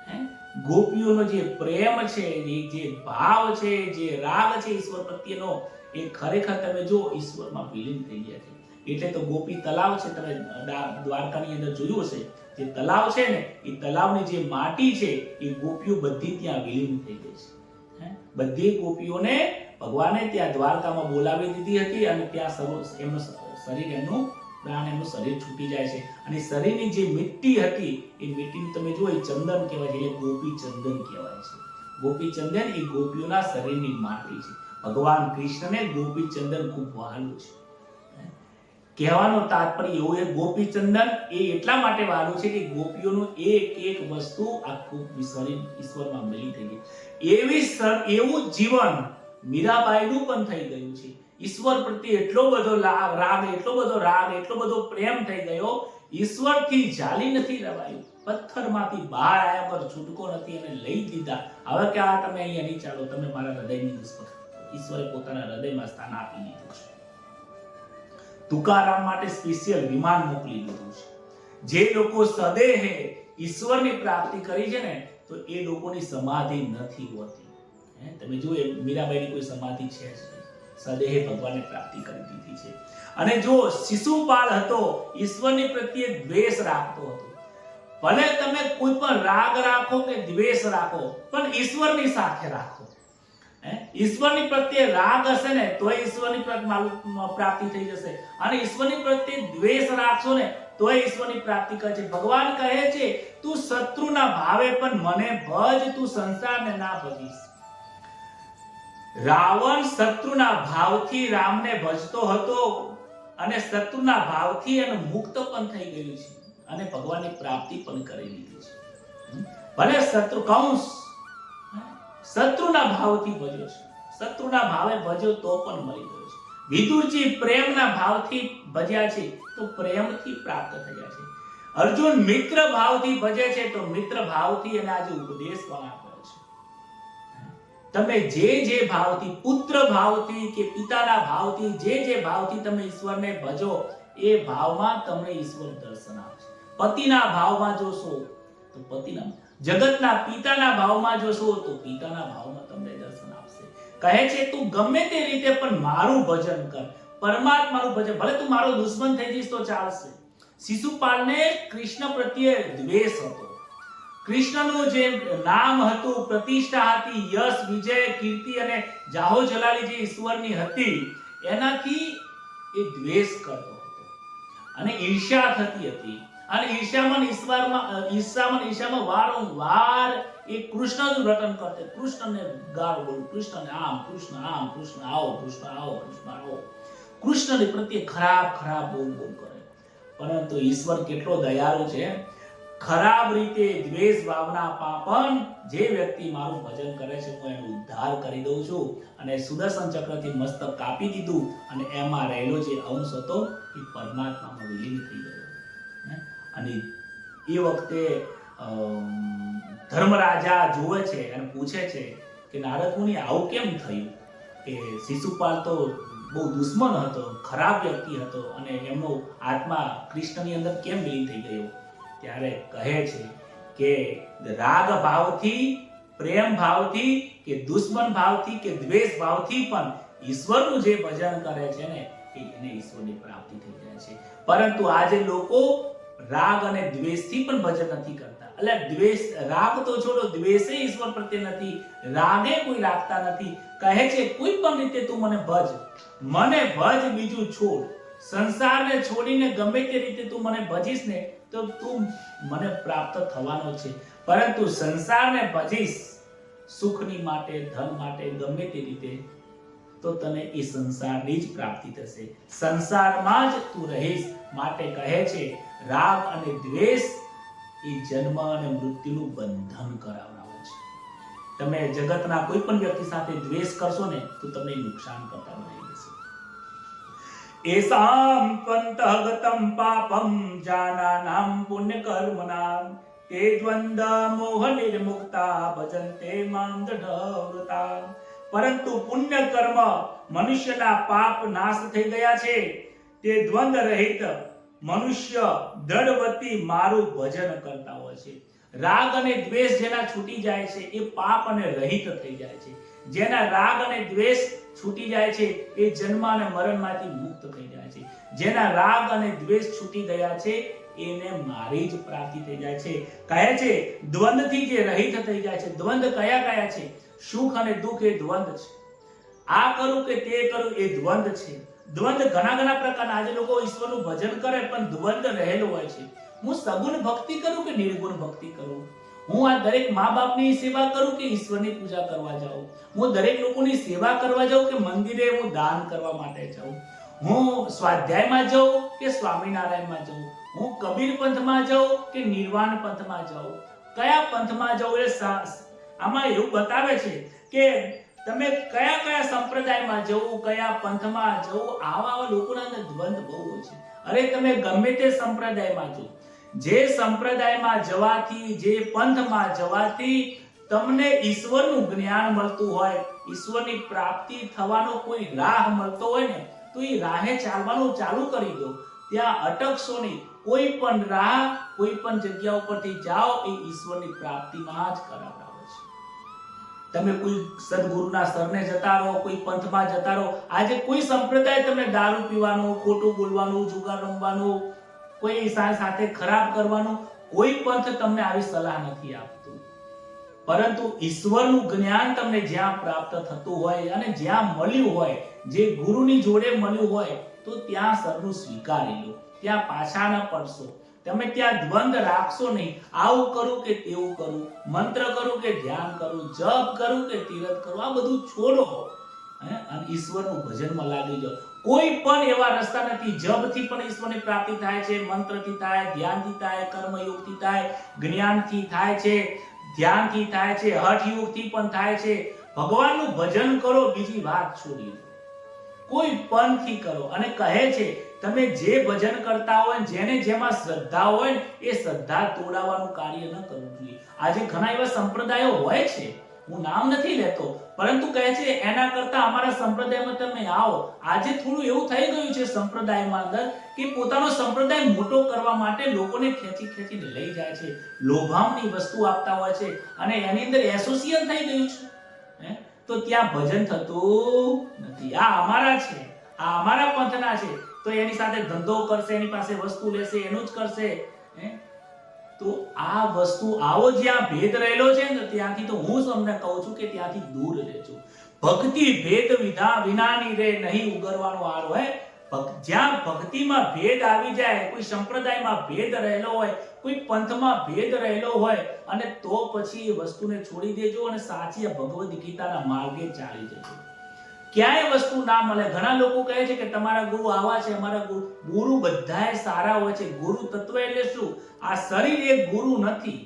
છે. ગોપીઓનો જે પ્રેમ છે, જે ભાવ છે, જે રાગ છે ઈશ્વર પ્રત્યેનો, એ ખરેખર તમે જો ઈશ્વરમાં વિલીન થઈ ગયા છે. એટલે તો ગોપી તલાવ છે, તમે દ્વારકાની અંદર જોયું હશે, જે તલાવ છે ને એ તલાવની જે માટી છે એ ગોપીઓ બધી ત્યાં વિલીન થઈ ગઈ છે. બધી ગોપીઓને ભગવાને ત્યાં દ્વારકામાં બોલાવી દીધી હતી અને ત્યાં એમનું શરીર, એમનું પ્રાણ, એમનું શરીર છૂટી જાય છે. અને શરીરની જે મિટ્ટી હતી એ મિટ્ટીને તમે જુઓ, એ ચંદન કહેવાય છે, એટલે ગોપી ચંદન કહેવાય છે. ગોપી ચંદન એ ગોપીઓના શરીરની માટી છે. ભગવાન કૃષ્ણને ગોપી ચંદન ખૂબ વહાલું છે. કહેવાનો તાત્પર્ય એવું છે, ગોપી ચંદન એ એટલા માટે વહાલું છે કે ગોપીઓનું એક વસ્તુ આખું શરીર ઈશ્વરમાં મિલી થઈ ગઈ. એવું જીવન મીરાબાઈનું પણ થઈ ગયું છે. ઈશ્વર પ્રત્યે એટલો બધો રાગ, એટલો બધો પ્રેમ થઈ ગયો, ઈશ્વરથી જાલી નથી રવાયું. પથ્થરમાંથી બહાર આવ્યા પર છૂટકો નથી, એને લઈ દીધા. હવે કે આ તમે અહીંયા નહીં ચાલો, તમે મારા હૃદયની દુશ્મન. ઈશ્વરે પોતાના હૃદયમાં સ્થાન આપી દીધું છે. તુકારામ માટે સ્પેશિયલ વિમાન મોકલી દીધું છે. જે લોકો સદેહે ઈશ્વરની પ્રાપ્તિ કરી છે ને, તો એ લોકોની સમાધિ નથી હોતી. તમે જુઓ, મીરાબાઈની કોઈ સમાધિ છે જ નહીં, સદેહે ભગવાનને પ્રાપ્તિ કરી દીધી છે. અને જો શિશુપાલ હતો, ઈશ્વરની પ્રત્યે દ્વેષ રાખતો હતો. ભલે તમે કોઈ પણ રાગ રાખો કે દ્વેષ રાખો, પણ ઈશ્વરની સાથે રાખો. ઈશ્વરની પ્રત્યે રાગ હશે ને તો ઈશ્વરની પ્રાપ્તિ થઈ જશે, અને ઈશ્વરની પ્રત્યે દ્વેષ રાખશો ને તો ઈશ્વરની પ્રાપ્તિ કરે છે. ભગવાન કહે છે, તું શત્રુના ભાવે પણ મને ભજ, તું સંસારને ના ભજીશ. રાવણ શત્રુના ભાવથી રામને ભજતો હતો અને શત્રુના ભાવથી એને મુક્ત પણ થઈ ગયું છે અને ભગવાનની પ્રાપ્તિ પણ કરી લીધી છે. ભલે કંસ શત્રુના ભાવથી ભજ્યો છે, શત્રુના ભાવે ભજ્યો તો પણ મળી ગયો છે. વિદુરજી પ્રેમના ભાવથી ભજ્યા છે તો પ્રેમથી પ્રાપ્ત થયા છે. અર્જુન મિત્ર ભાવથી ભજે છે તો મિત્ર ભાવથી એને આજે ઉપદેશ પણ આપ્યો તમે જે ભાવથી, પુત્ર ભાવથી કે પિતાના ભાવથી, જે ભાવથી તમે ઈશ્વરને ભજો, એ ભાવમાં તમને ઈશ્વર દર્શન આપશે. પતિના ભાવમાં જોશો તો પતિના, જગતના પિતાના ભાવમાં જોશો તો પિતાના ભાવમાં તમને દર્શન આપશે. કહે છે તું ગમે તે રીતે પણ મારું ભજન કર, પરમાત્માનું ભજન. ભલે તું મારો દુશ્મન થઈ જઈશ તો ચાલશે. શિશુપાલને કૃષ્ણ પ્રત્યે દ્વેષ હતો. કૃષ્ણનું જે નામ હતું, પ્રતિષ્ઠા હતી, યશ, વિજય, કીર્તિ અને જાહો જલાલી જે ઈશ્વરની હતી, એનાથી એ દ્વેષ કરતો હતો અને ઈર્ષ્યા થતી હતી. અને ઈર્ષ્યામાં વારંવાર એ કૃષ્ણનું રટન કરતો. કૃષ્ણને ગાળ બોલ, કૃષ્ણને આમ, કૃષ્ણ આમ, કૃષ્ણ આવો, કૃષ્ણ આવો, કૃષ્ણ આવો. કૃષ્ણની પ્રત્યે ખરાબ બોલ કરે. પરંતુ ઈશ્વર કેટલો દયાળુ છે. ખરાબ રીતે દ્વેષ ભાવના પાપન જે વ્યક્તિ મારું ભજન કરે છે, હું એનો ઉદ્ધાર કરી દઉં છું. અને સુદર્શન ચક્રથી મસ્તક કાપી દીધું અને એમાં રહેલો જે અંશ હતો એ પરમાત્મામાં વિલીન થઈ ગયો. અને એ વખતે ધર્મરાજા જોવે છે અને પૂછે છે કે નારદ મુનિ આવું કેમ થયું, કે શિશુપાલ તો બહુ દુશ્મન હતો, ખરાબ વ્યક્તિ હતો, અને એમનો આત્મા કૃષ્ણની અંદર કેમ વિલીન થઈ ગયો? ત્યારે કહે છે કે રાગ ભાવથી, પ્રેમ ભાવથી કે દુશ્મન ભાવથી કે દ્વેષ ભાવથી પણ ઈશ્વરનું જે ભજન કરે છે ને, એને ઈશ્વરની પ્રાપ્તિ થઈ જાય છે. પરંતુ આજે લોકો રાગ અને દ્વેષથી પણ ભજન નથી કરતા. એટલે રાગ તો છોડો, દ્વેષે ઈશ્વર પ્રત્યે નથી, રાગે કોઈ રાખતા નથી. કહે છે કોઈ પણ રીતે તું મને ભજ, બીજું છોડ. સંસારને છોડીને ગમે તે રીતે તું મને ભજીશ ને તો તું મને પ્રાપ્ત થવાનો છે. પરંતુ સંસારને ભજીશ સુખની માટે, ધન માટે, ગમે તે રીતે, તો તને એ સંસારની જ પ્રાપ્તિ થશે. સંસારમાં જ તું રહીશ. માટે કહે છે રાગ અને દ્વેષ એ જન્મ અને મૃત્યુનું બંધન કરાવનારો છે. તમે જગતના કોઈ પણ વ્યક્તિ સાથે દ્વેષ કરશો ને તો તમને નુકસાન કરતા બનાવી દેશે. એસામ ત્વંતઃગતં પાપં જાનાનાં પુણ્ય કર્મણાં તે દ્વંદ મોહ નિર્મુક્તા ભજન્તે માં દૃઢવ્રતા. પરંતુ પુણ્ય કર્મ મનુષ્યના પાપ નાશ થઈ ગયા છે. તે દ્વંદ રહિત મનુષ્ય દ્રઢવતી મારું ભજન કરતા હોય છે. રાગ અને દ્વેષ જેના છૂટી જાય છે એ પાપ અને રહિત થઈ જાય છે. જેના રાગ અને દ્વેષ છૂટી જાય છે એ જન્મ અને મરણમાંથી મુક્ત થઈ જાય છે. જેના રાગ અને દ્વેષ છૂટી ગયા છે એને મારી જ પ્રાપ્તિ થઈ જાય છે. કહે છે દ્વંદથી જે રહિત થઈ જાય છે. દ્વંદ કયા છે? સુખ અને દુઃખ એ દ્વંદ છે. આ કરું કે તે કરું એ દ્વંદ છે. દ્વંદ ઘણા પ્રકારના. આજે લોકો ઈશ્વરનું ભજન કરે પણ દ્વંદ રહેલો હોય છે. હું સગુણ ભક્તિ કરું કે નિર્ગુણ ભક્તિ કરું? હું આ દરેક મા બાપની સેવા કરું કે ઈશ્વરની પૂજા કરવા જાઉં? હું દરેક લોકોની સેવા કરવા જાઉં કે મંદિરે હું દાન કરવા માટે જાઉં? હું સ્વાધ્યાયમાં જાઉં કે સ્વામિનારાયણમાં જાઉં? હું કબીર પંથમાં જાઉં કે નિર્વાણ પંથમાં જાઉં? કયા પંથમાં જાઉં? એ આમાં એવું બતાવે છે કે તમે કયા સંપ્રદાયમાં જવું, કયા પંથમાં જવું. આવા લોકોના અંદર દ્વંદ બહુ હોય છે. અરે તમે ગમે તે સંપ્રદાયમાં જો, જે સંપ્રદાયમાં જવાથી, જે પંથમાં જવાથી તમને ઈશ્વરનું જ્ઞાન મળતું હોય, ઈશ્વરની પ્રાપ્તિ થવાનો કોઈ રાહ મળતો હોય ને, તો એ રાહે ચાલવાનું ચાલુ કરી દો. ત્યાં અટકશો નહીં. કોઈ પણ રાહ, કોઈ પણ જગ્યા ઉપરથી જાઓ, એ ઈશ્વરની પ્રાપ્તિમાં જ કરાવડાવે છે. તમે કોઈ સદગુરુના શરણે જતા રહો, કોઈ પંથમાં જતા રહો. આજે કોઈ સંપ્રદાય તમને દારૂ પીવાનું, ખોટું બોલવાનું, જુગાર રમવાનું, કોઈ સાથે ખરાબ કરવાનું, કોઈ પંથ તમને આવી સલાહ નથી આપતું. પરંતુ ઈશ્વરનું જ્ઞાન તમને જ્યાં પ્રાપ્ત થતું હોય અને જ્યાં મળ્યું હોય, જે ગુરુની જોડે મળ્યું હોય, તો ત્યાં સરનું સ્વીકારી લો. ત્યાં પાછા ન પડશો. તમે ત્યાં દ્વંદ રાખશો નહીં. આવું કરું કે તેવું કરું, મંત્ર કરું કે ધ્યાન કરું, જપ કરું કે તીરથ કરું, આ બધું છોડો અને ઈશ્વરનું ભજનમાં લાગી જાઓ. કોઈ પણ એવા રસ્તા નથી. જપથી પણ ઈશ્વરની પ્રાપ્તિ થાય છે, મંત્રથી થાય, ધ્યાનથી થાય, કર્મયોગથી થાય, જ્ઞાનથી થાય છે, ધ્યાનથી થાય છે, હઠ યોગથી પણ થાય છે. ભગવાનનું ભજન કરો, બીજી વાત છોડી દો. કોઈ પંથથી કરો. અને કહે છે તમે જે ભજન કરતા હોય, જેને જેમાં શ્રદ્ધા હોય, એ શ્રદ્ધા તોડાવવાનું કાર્ય ન કરવું જોઈએ. આજે ઘણા એવા સંપ્રદાયો હોય છે, હું નામ નથી લેતો, પરંતુ કહે છે એના કરતા અમારા સંપ્રદાયમાં તમે આવો. આજે થોડું એવું થઈ ગયું છે સંપ્રદાયમાં અંદર કે પોતાનો સંપ્રદાય મોટો કરવા માટે લોકોને ખેંચીને લઈ જાય છે, લોભામણી વસ્તુ આપતા હોય છે અને એની અંદર એસોસિએશન થઈ ગયું છે. તો ત્યાં ભજન થતું નથી. આ અમારા છે, આ અમારા પંથના છે, તો એની સાથે ધંધો કરશે, એની પાસે વસ્તુ લેશે, એનું જ કરશે. તો આ વસ્તુ આવો જ્યાં ભેદ રહેલો છે ને ત્યાંથી તો હું તમને કહું છું કે ત્યાંથી દૂર રહેજો. ભક્તિ ભેદ વિનાની રે નહીં ઉગરવાનો આરો. જ્યાં ભક્તિમાં ભેદ આવી જાય, કોઈ સંપ્રદાયમાં ભેદ રહેલો હોય, કોઈ પંથમાં ભેદ રહેલો હોય, અને તો પછી એ વસ્તુને છોડી દેજો અને સાચી ભગવદ ગીતાના માર્ગે ચાલી જજો. ક્યાંય વસ્તુ ના મળે. ઘણા લોકો કહે છે કે તમારા ગુરુ આવા છે, અમારા ગુરુ બધાય સારા હોય છે. ગુરુ તત્વ એટલે શું? આ શરીર એક ગુરુ નથી,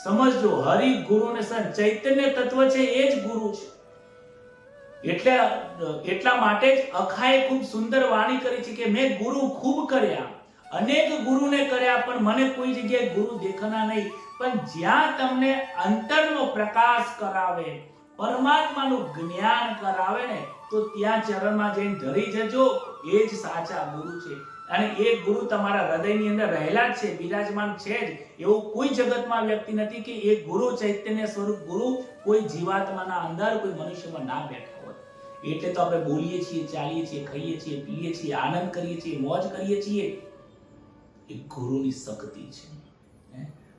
સમજજો. હરિ ગુરુ ને સંત ચૈતન્ય તત્વ છે એ જ ગુરુ છે. એટલા માટે જ અખાએ ખૂબ સુંદર વાણી કરી છે કે મેં ગુરુ ખૂબ કર્યા, અનેક ગુરુને કર્યા, પણ મને કોઈ જગ્યાએ ગુરુ દેખાના નહીં. પણ જ્યાં તમને અંતરનો પ્રકાશ કરાવે, પરમાત્માનું જ્ઞાન કરાવે ને, તો ત્યાં ચરણમાં જઈને ધરી જજો. એ જ સાચા ગુરુ છે. અને એ ગુરુ તમારા હૃદયની અંદર રહેલા જ છે, બિરાજમાન છે જ. એવું કોઈ જગતમાં વ્યક્તિ નથી કે એ ગુરુ ચૈતન્ય સ્વરૂપ ગુરુ કોઈ જીવાત્માના અંદર, કોઈ મનુષ્યમાં ના બેઠા હોય. એટલે તો આપણે બોલીએ છીએ, ચાલીએ છીએ, ખાઈએ છીએ, પીએ છીએ, આનંદ કરીએ છીએ, મોજ કરીએ છીએ. એ ગુરુની શક્તિ છે.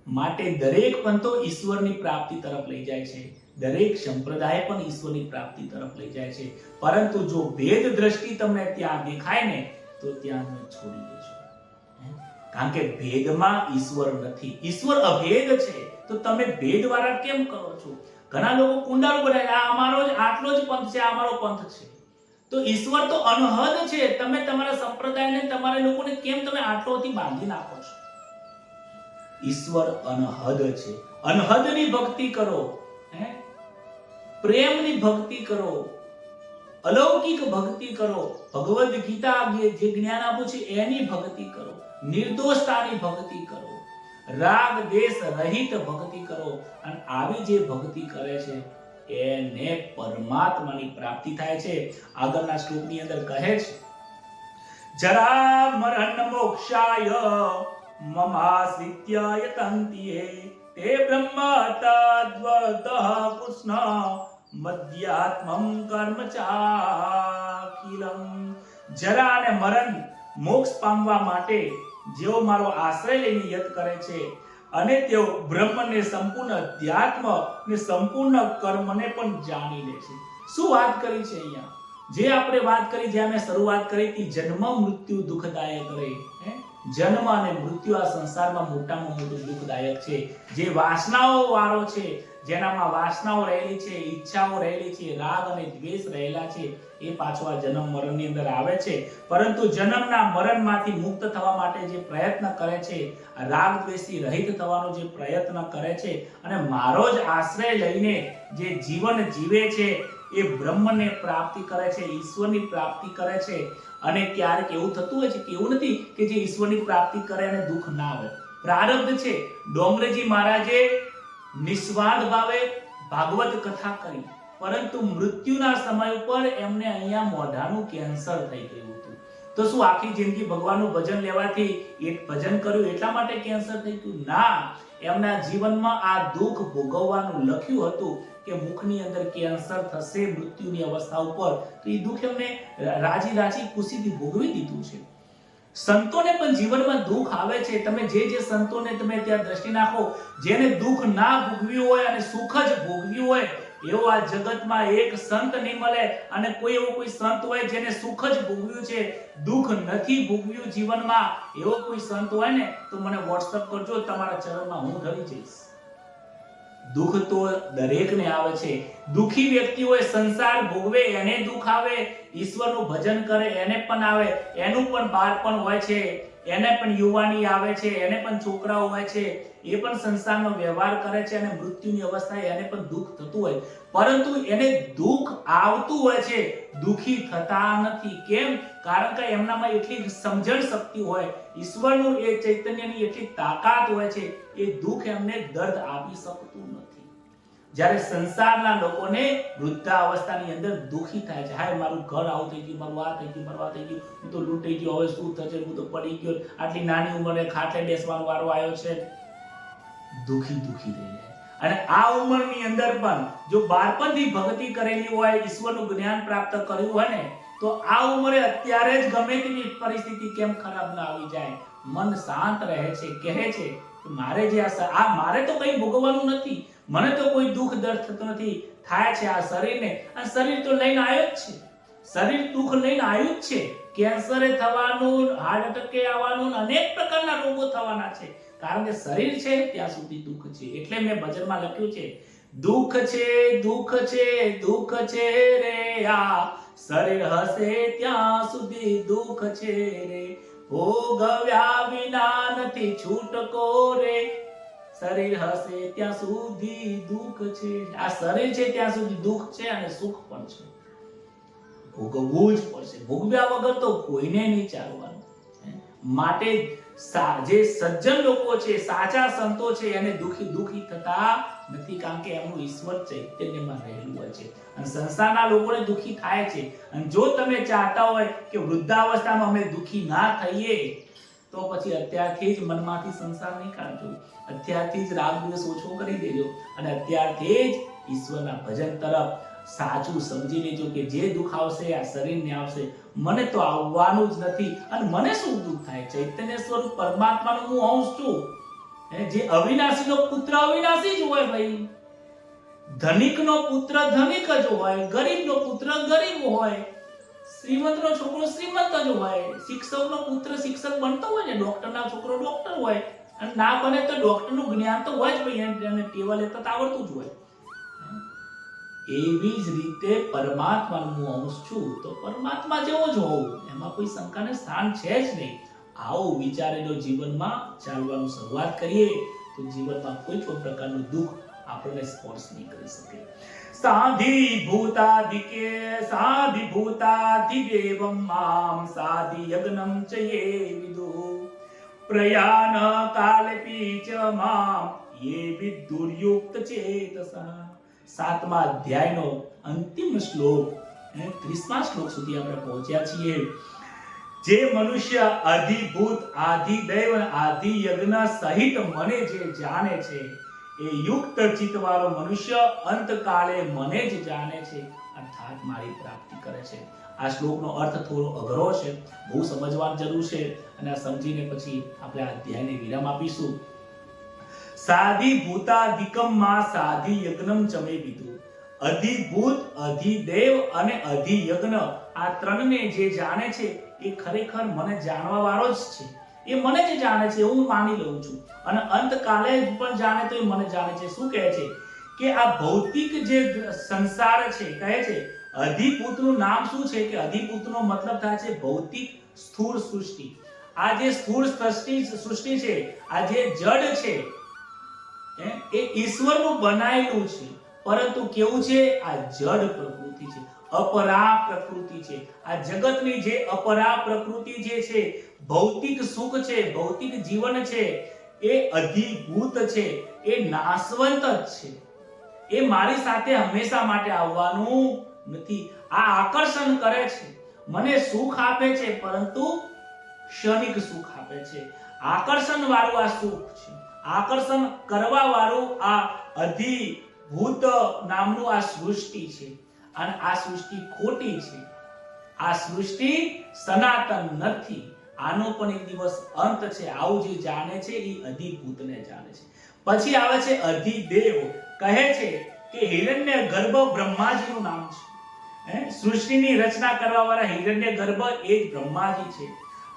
માટે દરેક પંથો ઈશ્વરની પ્રાપ્તિ તરફ લઈ જાય છે, દરેક સંપ્રદાય પણ ઈશ્વરની પ્રાપ્તિ તરફ લઈ જાય છે. પરંતુ જો ભેદ દ્રષ્ટિ તમને ત્યાં દેખાય ને, તો ત્યાં તમે છોડી દેજો. કારણ કે ભેદમાં ઈશ્વર નથી, ઈશ્વર અભેદ છે. તો તમે ભેદવાળા કેમ કરો છો? ઘણા લોકો કુંડાળું બનાવે, આ અમારો જ આટલો જ પંથ છે, આ અમારો પંથ છે. તો ઈશ્વર તો અનહદ છે. તમે તમારા સંપ્રદાયને, તમારા લોકોને કેમ તમે આટલોથી બાંધી નાખો છો? ઈશ્વર અનહદ છે. અનહદની ભક્તિ કરો, પ્રેમની ભક્તિ કરો, અલૌકિક ભક્તિ કરો, ભગવદ ગીતા જે જ્ઞાન આપું છે એની ભક્તિ કરો, નિર્દોષતાની ભક્તિ કરો, રાગ દેશ રહિત ભક્તિ કરો. અને આવી જે ભક્તિ કરે છે એને પરમાત્માની પ્રાપ્તિ થાય છે. આગળના શ્લોકની અંદર કહે છે, જરા મરણ મોક્ષાય મમાસિત્યાય તંતિએ તે બ્રહ્મ તદ્વતઃ કૃષ્ણ મધ્યાત્મમ કર્મ ચાખિલમ. જરા અને મરણ મોક્ષ પામવા માટે જેઓ મારો આશ્રય લઈને યત કરે છે, અને તેઓ બ્રહ્મને, સંપૂર્ણ અધ્યાત્મ ને સંપૂર્ણ કર્મને પણ જાણી લે છે. શું વાત કરી છે અહીંયા? જે આપણે વાત કરી, જે અમે શરૂઆત કરી હતી, જન્મ મૃત્યુ દુઃખદાયક રહે. જન્મ અને મૃત્યુ આ સંસારમાં મોટામાં મોટું દુઃખદાયક છે. જે વાસનાઓ વાળો છે, જેનામાં વાસનાઓ રહેલી છે, ઈચ્છાઓ રહેલી છે, રાગ અને દ્વેષ રહેલા છે, એ પાછો આ જન્મ મરણની અંદર આવે છે. પરંતુ જન્મના મરણમાંથી મુક્ત થવા માટે જે પ્રયત્ન કરે છે, રાગ દ્વેષથી રહિત થવાનો જે પ્રયત્ન કરે છે, અને મારો જ આશ્રય લઈને જે જીવન જીવે છે, એ બ્રહ્મને પ્રાપ્તિ કરે છે, ઈશ્વરની પ્રાપ્તિ કરે છે. અને ક્યારેક એવું થતું હોય છે કે એવું નથી કે જે ઈશ્વરની પ્રાપ્તિ કરે અને દુઃખ ના આવે. પ્રારબ્ધ છે. ડોંગરેજી મહારાજે નિસ્વાર્થ ભાવે ભાગવત કથા કરી, પરંતુ મૃત્યુના સમય ઉપર એમને અહીંયા મોઢાનું કેન્સર થઈ ગયું હતું. તો શું આખી જિંદગી ભગવાનનું ભજન લેવાથી એક ભજન કર્યું એટલા માટે કેન્સર થઈ ગયું? ના, એમના જીવનમાં આ દુઃખ ભોગવવાનું લખ્યું હતું કે મુખની અંદર કેન્સર થશે મૃત્યુની અવસ્થા ઉપર. તો એ દુઃખ એમને રાજી ખુશીથી ભોગવી દીધું છે. સંતોને પણ જીવનમાં દુઃખ આવે છે. તમે જે સંતોને તમે ત્યાં દ્રષ્ટિ નાખો, જેને દુઃખ ના ભોગવ્યું હોય અને સુખ જ ભોગવ્યું હોય, એવો આ જગતમાં એક સંત નહીં મળે. અને કોઈ સંત હોય જેને સુખ જ ભોગવ્યું છે, દુઃખ નથી ભોગવ્યું જીવનમાં, એવો કોઈ સંત હોય ને તો મને વોટ્સઅપ કરજો, તમારા ચરણમાં હું ધરી જઈશ. દુઃખ તો દરેકને આવે છે. દુઃખી વ્યક્તિ હોય, સંસાર ભોગવે એને દુઃખ આવે, ઈશ્વરનું ભજન કરે એને પણ આવે, એનું પણ બાળપણ હોય છે, એને પણ યુવાની આવે છે, એને પણ છોકરાઓ હોય છે, એ પણ સંસારનો વ્યવહાર કરે છે, અને મૃત્યુની અવસ્થાએ એને પણ દુઃખ થતું હોય, પરંતુ એને દુઃખ આવતું હોય છે, દુઃખી થતા નથી. કેમ? કારણ કે એમનામાં એટલી સમજણ શક્તિ હોય, ઈશ્વરનું એ ચૈતન્યની એટલી તાકાત હોય છે, એ દુઃખ એમને દર્દ આપી શકતું નથી. જ્યારે સંસારના લોકોને વૃદ્ધાવસ્થાની અંદર દુખી થાય છે, હાય મારું ઘર આવું થઈ ગયું, મારું આ થઈ ગયું, મારું આ થઈ ગયું, હું તો લૂંટાઈ ગયો, હવે શું થશે, હું તો પડી ગયો, આટલી નાની ઉંમરે ખાટલે બેસવાનો વારો આવ્યો છે. દુખી થઈ જાય. અને આ ઉંમરની અંદર પણ જો બાળપણથી ભક્તિ કરેલી હોય, ઈશ્વરનું જ્ઞાન પ્રાપ્ત કર્યું હોય ને, તો આ ઉંમરે અત્યારે જ ગમે તેવી પરિસ્થિતિ કેમ ખરાબ ના આવી જાય, મન શાંત રહે છે, કહે છે કે મારે જે આ મારે તો કંઈ ભોગવવાનું નથી, મને તો કોઈ દુઃખ દર્દ થતું નથી, થાય છે આ શરીરને, અને શરીર તો લઈને આવ્યો જ છે, શરીર દુઃખ લઈને આવ્યું જ છે, કેન્સરે થવાનું, હાર્ટ એટેકે આવવાનું, અનેક પ્રકારના રોગો થવાના છે, કારણ કે શરીર છે ત્યાં સુધી દુઃખ છે. એટલે મેં ભજનમાં લખ્યું છે, દુઃખ છે દુઃખ છે દુઃખ છે રે, આ શરીર હશે ત્યાં સુધી દુઃખ છે રે, ભોગવ્યા વિના નથી છૂટકો રે, શરીર હશે ત્યાં સુધી દુઃખ છે. આ શરીર છે ત્યાં સુધી દુઃખ છે અને સુખ પણ છે, ભોગવવું જ પડશે, ભોગવ્યા વગર તો કોઈને નહીં ચાલવાનું. માટે જે સજ્જન લોકો છે, સાચા સંતો છે, એને દુખી થતા નથી, કારણ કે એમનું ઈશ્વર ચૈતન્યમાં રહેલું હોય છે. અને સંસારના લોકોને દુખી થાય છે. અને જો તમે ચાહતા હોય કે વૃદ્ધાવસ્થામાં અમે દુખી ના થઈએ, તો પછી અત્યારથી જ મનમાંથી સંસાર નહીં કાઢજો, અત્યારથી જ રાગ દ્વેષ ઓછો કરી દેજો, અને અત્યારથી જ ઈશ્વરના ભજન તરફ સાચું સમજી લેજો કે જે દુઃખ આવશે આ શરીરને આવશે, મને તો આવવાનું જ નથી. અને મને શું દુઃખ થાય? ચૈતન્ય સ્વરૂપ પરમાત્માનો હું અંશ છું. જે અવિનાશીનો પુત્ર અવિનાશી જ હોય ભાઈ, ધનિકનો પુત્ર ધનિક જ હોય, ગરીબનો પુત્ર ગરીબ હોય, શ્રીમંતનો છોકરો શ્રીમંત જ હોય, શિક્ષકનો પુત્ર શિક્ષક બનતો હોય ને, ડોક્ટરના છોકરો ડોક્ટર હોય, અને ના બને તો ડોક્ટરનું જ્ઞાન તો હોય જ ભાઈ, એને ટેવા લેતા આવડતું જ હોય. એવી જ રીતે પરમાત્માનો હું અંશ છું, તો પરમાત્મા જેવો જ હોઉં, એમાં કોઈ શંકાને સ્થાન છે જ નહીં. આવો વિચારેલો જીવનમાં ચાલવાનું શરૂઆત કરીએ તો જીવનમાં કોઈ પણ પ્રકારનું દુઃખ આપણને સ્પર્શ નહીં કરી શકે. સાધિભૂતાધિદેવમ મામ સાધિ યજ્ઞમ ચ યે વિદુ પ્રયાન કાલેપી ચ મામ યે વિદુર્યુક્ત ચેતસા. 7મા અધ્યાયનો અંતિમ શ્લોક, 30મા શ્લોક સુધી આપણે પહોંચ્યા છીએ. જે મનુષ્ય અધિભૂત આધિદૈવ આધિ યજ્ઞ સહિત મને જે જાણે છે, એ યુક્ત ચિત્તવાળો મનુષ્ય અંતકાળે મને જ જાણે છે, અર્થાત મારી પ્રાપ્તિ કરે છે. આ શ્લોકનો અર્થ થોડો અઘરો છે, બહુ સમજવાની જરૂર છે, અને આ સમજીને પછી આપણે આ અધ્યાયને વિરામ આપીશું. સાધિ ભૂતાધિકમ માં સાધિ યજ્ઞમ ચમે વિદુ. અધિભૂત, અધિદેવ અને અધિયજ્ઞ, આ ત્રણને જે જાણે છે એ ખરેખર મને જાણવા વાળો જ છે. એ મને જ જાણે છે, હું માની લઉં છું. અને અંતકાલે પણ જાણે તો એ મને જાણે છે. શું કહે છે કે આ ભૌતિક જે સંસાર છે, કહે છે અધિભૂતનું નામ શું છે કે અધિભૂતનો મતલબ થાય છે ભૌતિક સ્થૂળ સૃષ્ટિ. આ જે સ્થૂળ સૃષ્ટિ છે, આ જે જડ છે, એ ઈશ્વરનું બનાવેલું છે, પરંતુ કેવું છે? આ જડ પ્રકૃતિ છે, અપરા પ્રકૃતિ છે. આ જગતની જે અપરા પ્રકૃતિ જે છે, ભૌતિક સુખ છે, ભૌતિક જીવન છે, એ અધિભૂત છે, એ નાશવંત જ છે. એ મારી સાથે હંમેશા માટે આવવાનું નથી. આ આકર્ષણ કરે છે, મને સુખ આપે છે, પરંતુ ક્ષણિક સુખ આપે છે. આકર્ષણ વાળું આ સુખ છે, આકર્ષણ કરવા વાળું આ અધિભૂત નામનું આ સૃષ્ટિ છે. અને આ સૃષ્ટિ ખોટી છે, આ સૃષ્ટિ સનાતન નથી. આનો પણ એક દિવસ અંત છે. આવું જે જાણે છે એ અધિભૂતને જાણે છે. પછી આવે છે અધિદેવ. કહે છે કે હિરણ્ય ગર્ભ બ્રહ્માજીનું નામ છે. સૃષ્ટિની રચના કરવા વાળા હિરણ્ય ગર્ભ એ જ બ્રહ્માજી છે.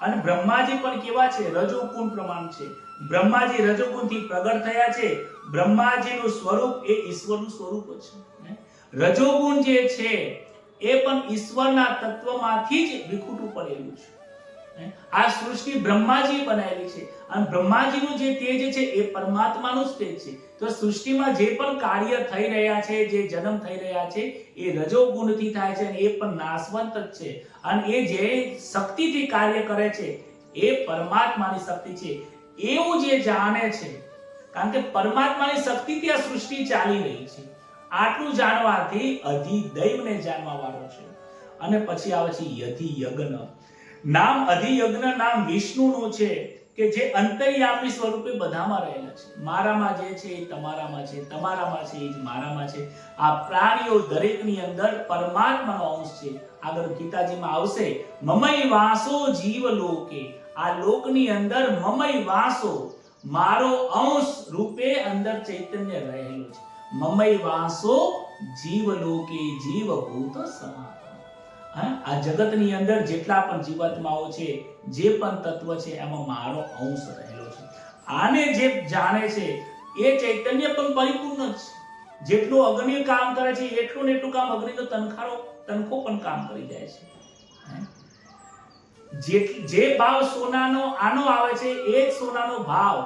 અને બ્રહ્માજી પણ કેવા છે? રજોગુણ પ્રમાણ છે. બ્રહ્માજી રજોગુણથી પ્રગટ થયા છે. બ્રહ્માજીનું સ્વરૂપ એ ઈશ્વરનું સ્વરૂપ છે. રજોગુણ જે છે એ પણ ઈશ્વરના તત્વમાંથી જ વિખૂટું પડેલું છે. આ સૃષ્ટિ બ્રહ્માજી બનાવેલી છે, અને બ્રહ્માજીનું જે તેજ છે એ પરમાત્માનું જ તેજ છે. તો સૃષ્ટિમાં જે પણ કાર્ય થઈ રહ્યા છે, જે જન્મ થઈ રહ્યા છે, એ રજોગુણથી થાય છે, અને એ પણ નાશવંત જ છે. અને એ જે શક્તિથી કાર્ય કરે છે એ પરમાત્માની શક્તિ છે. એવું જે જાણે છે, કારણ કે પરમાત્માની શક્તિથી આ સૃષ્ટિ ચાલી રહી છે. આટલું જાણવાથી અધિદૈવને જાણવા વાળો છે. અને પછી આવે છે યધિયજ્ઞ. નામ અધિયજ્ઞ નામ વિષ્ણુનું છે કે જે અંતર્યામી સ્વરૂપે બધામાં રહેલા છે. મારામાં જે છે એ તમારામાં છે, તમારામાં છે એ જ મારામાં છે. આ પ્રાણીઓ દરેકની અંદર પરમાત્માનો અંશ છે. આગળ ગીતાજીમાં આવશે મમઈ વાસો જીવ લોકે. આ લોકની અંદર મમઈ વાસો, મારો અંશ રૂપે અંદર ચૈતન્ય રહેલો છે. મમઈ વાસો જીવ લોકે જીવ ભૂત સનાતન. આ જગતની અંદર જેટલા પણ જીવાત્માઓ છે, જે પણ તત્વ છે, એમાં મારો અંશ રહેલો છે. આને જે જાણે છે એ ચૈતન્ય પણ પરિપૂર્ણ છે. જેટલું અગ્નિ કામ કરે છે એટલું ને એટલું કામ અગ્નિનો તનખો પણ કામ કરી જાય છે. જે ભાવ સોનાનો આનો આવે છે એ જ સોનાનો ભાવ,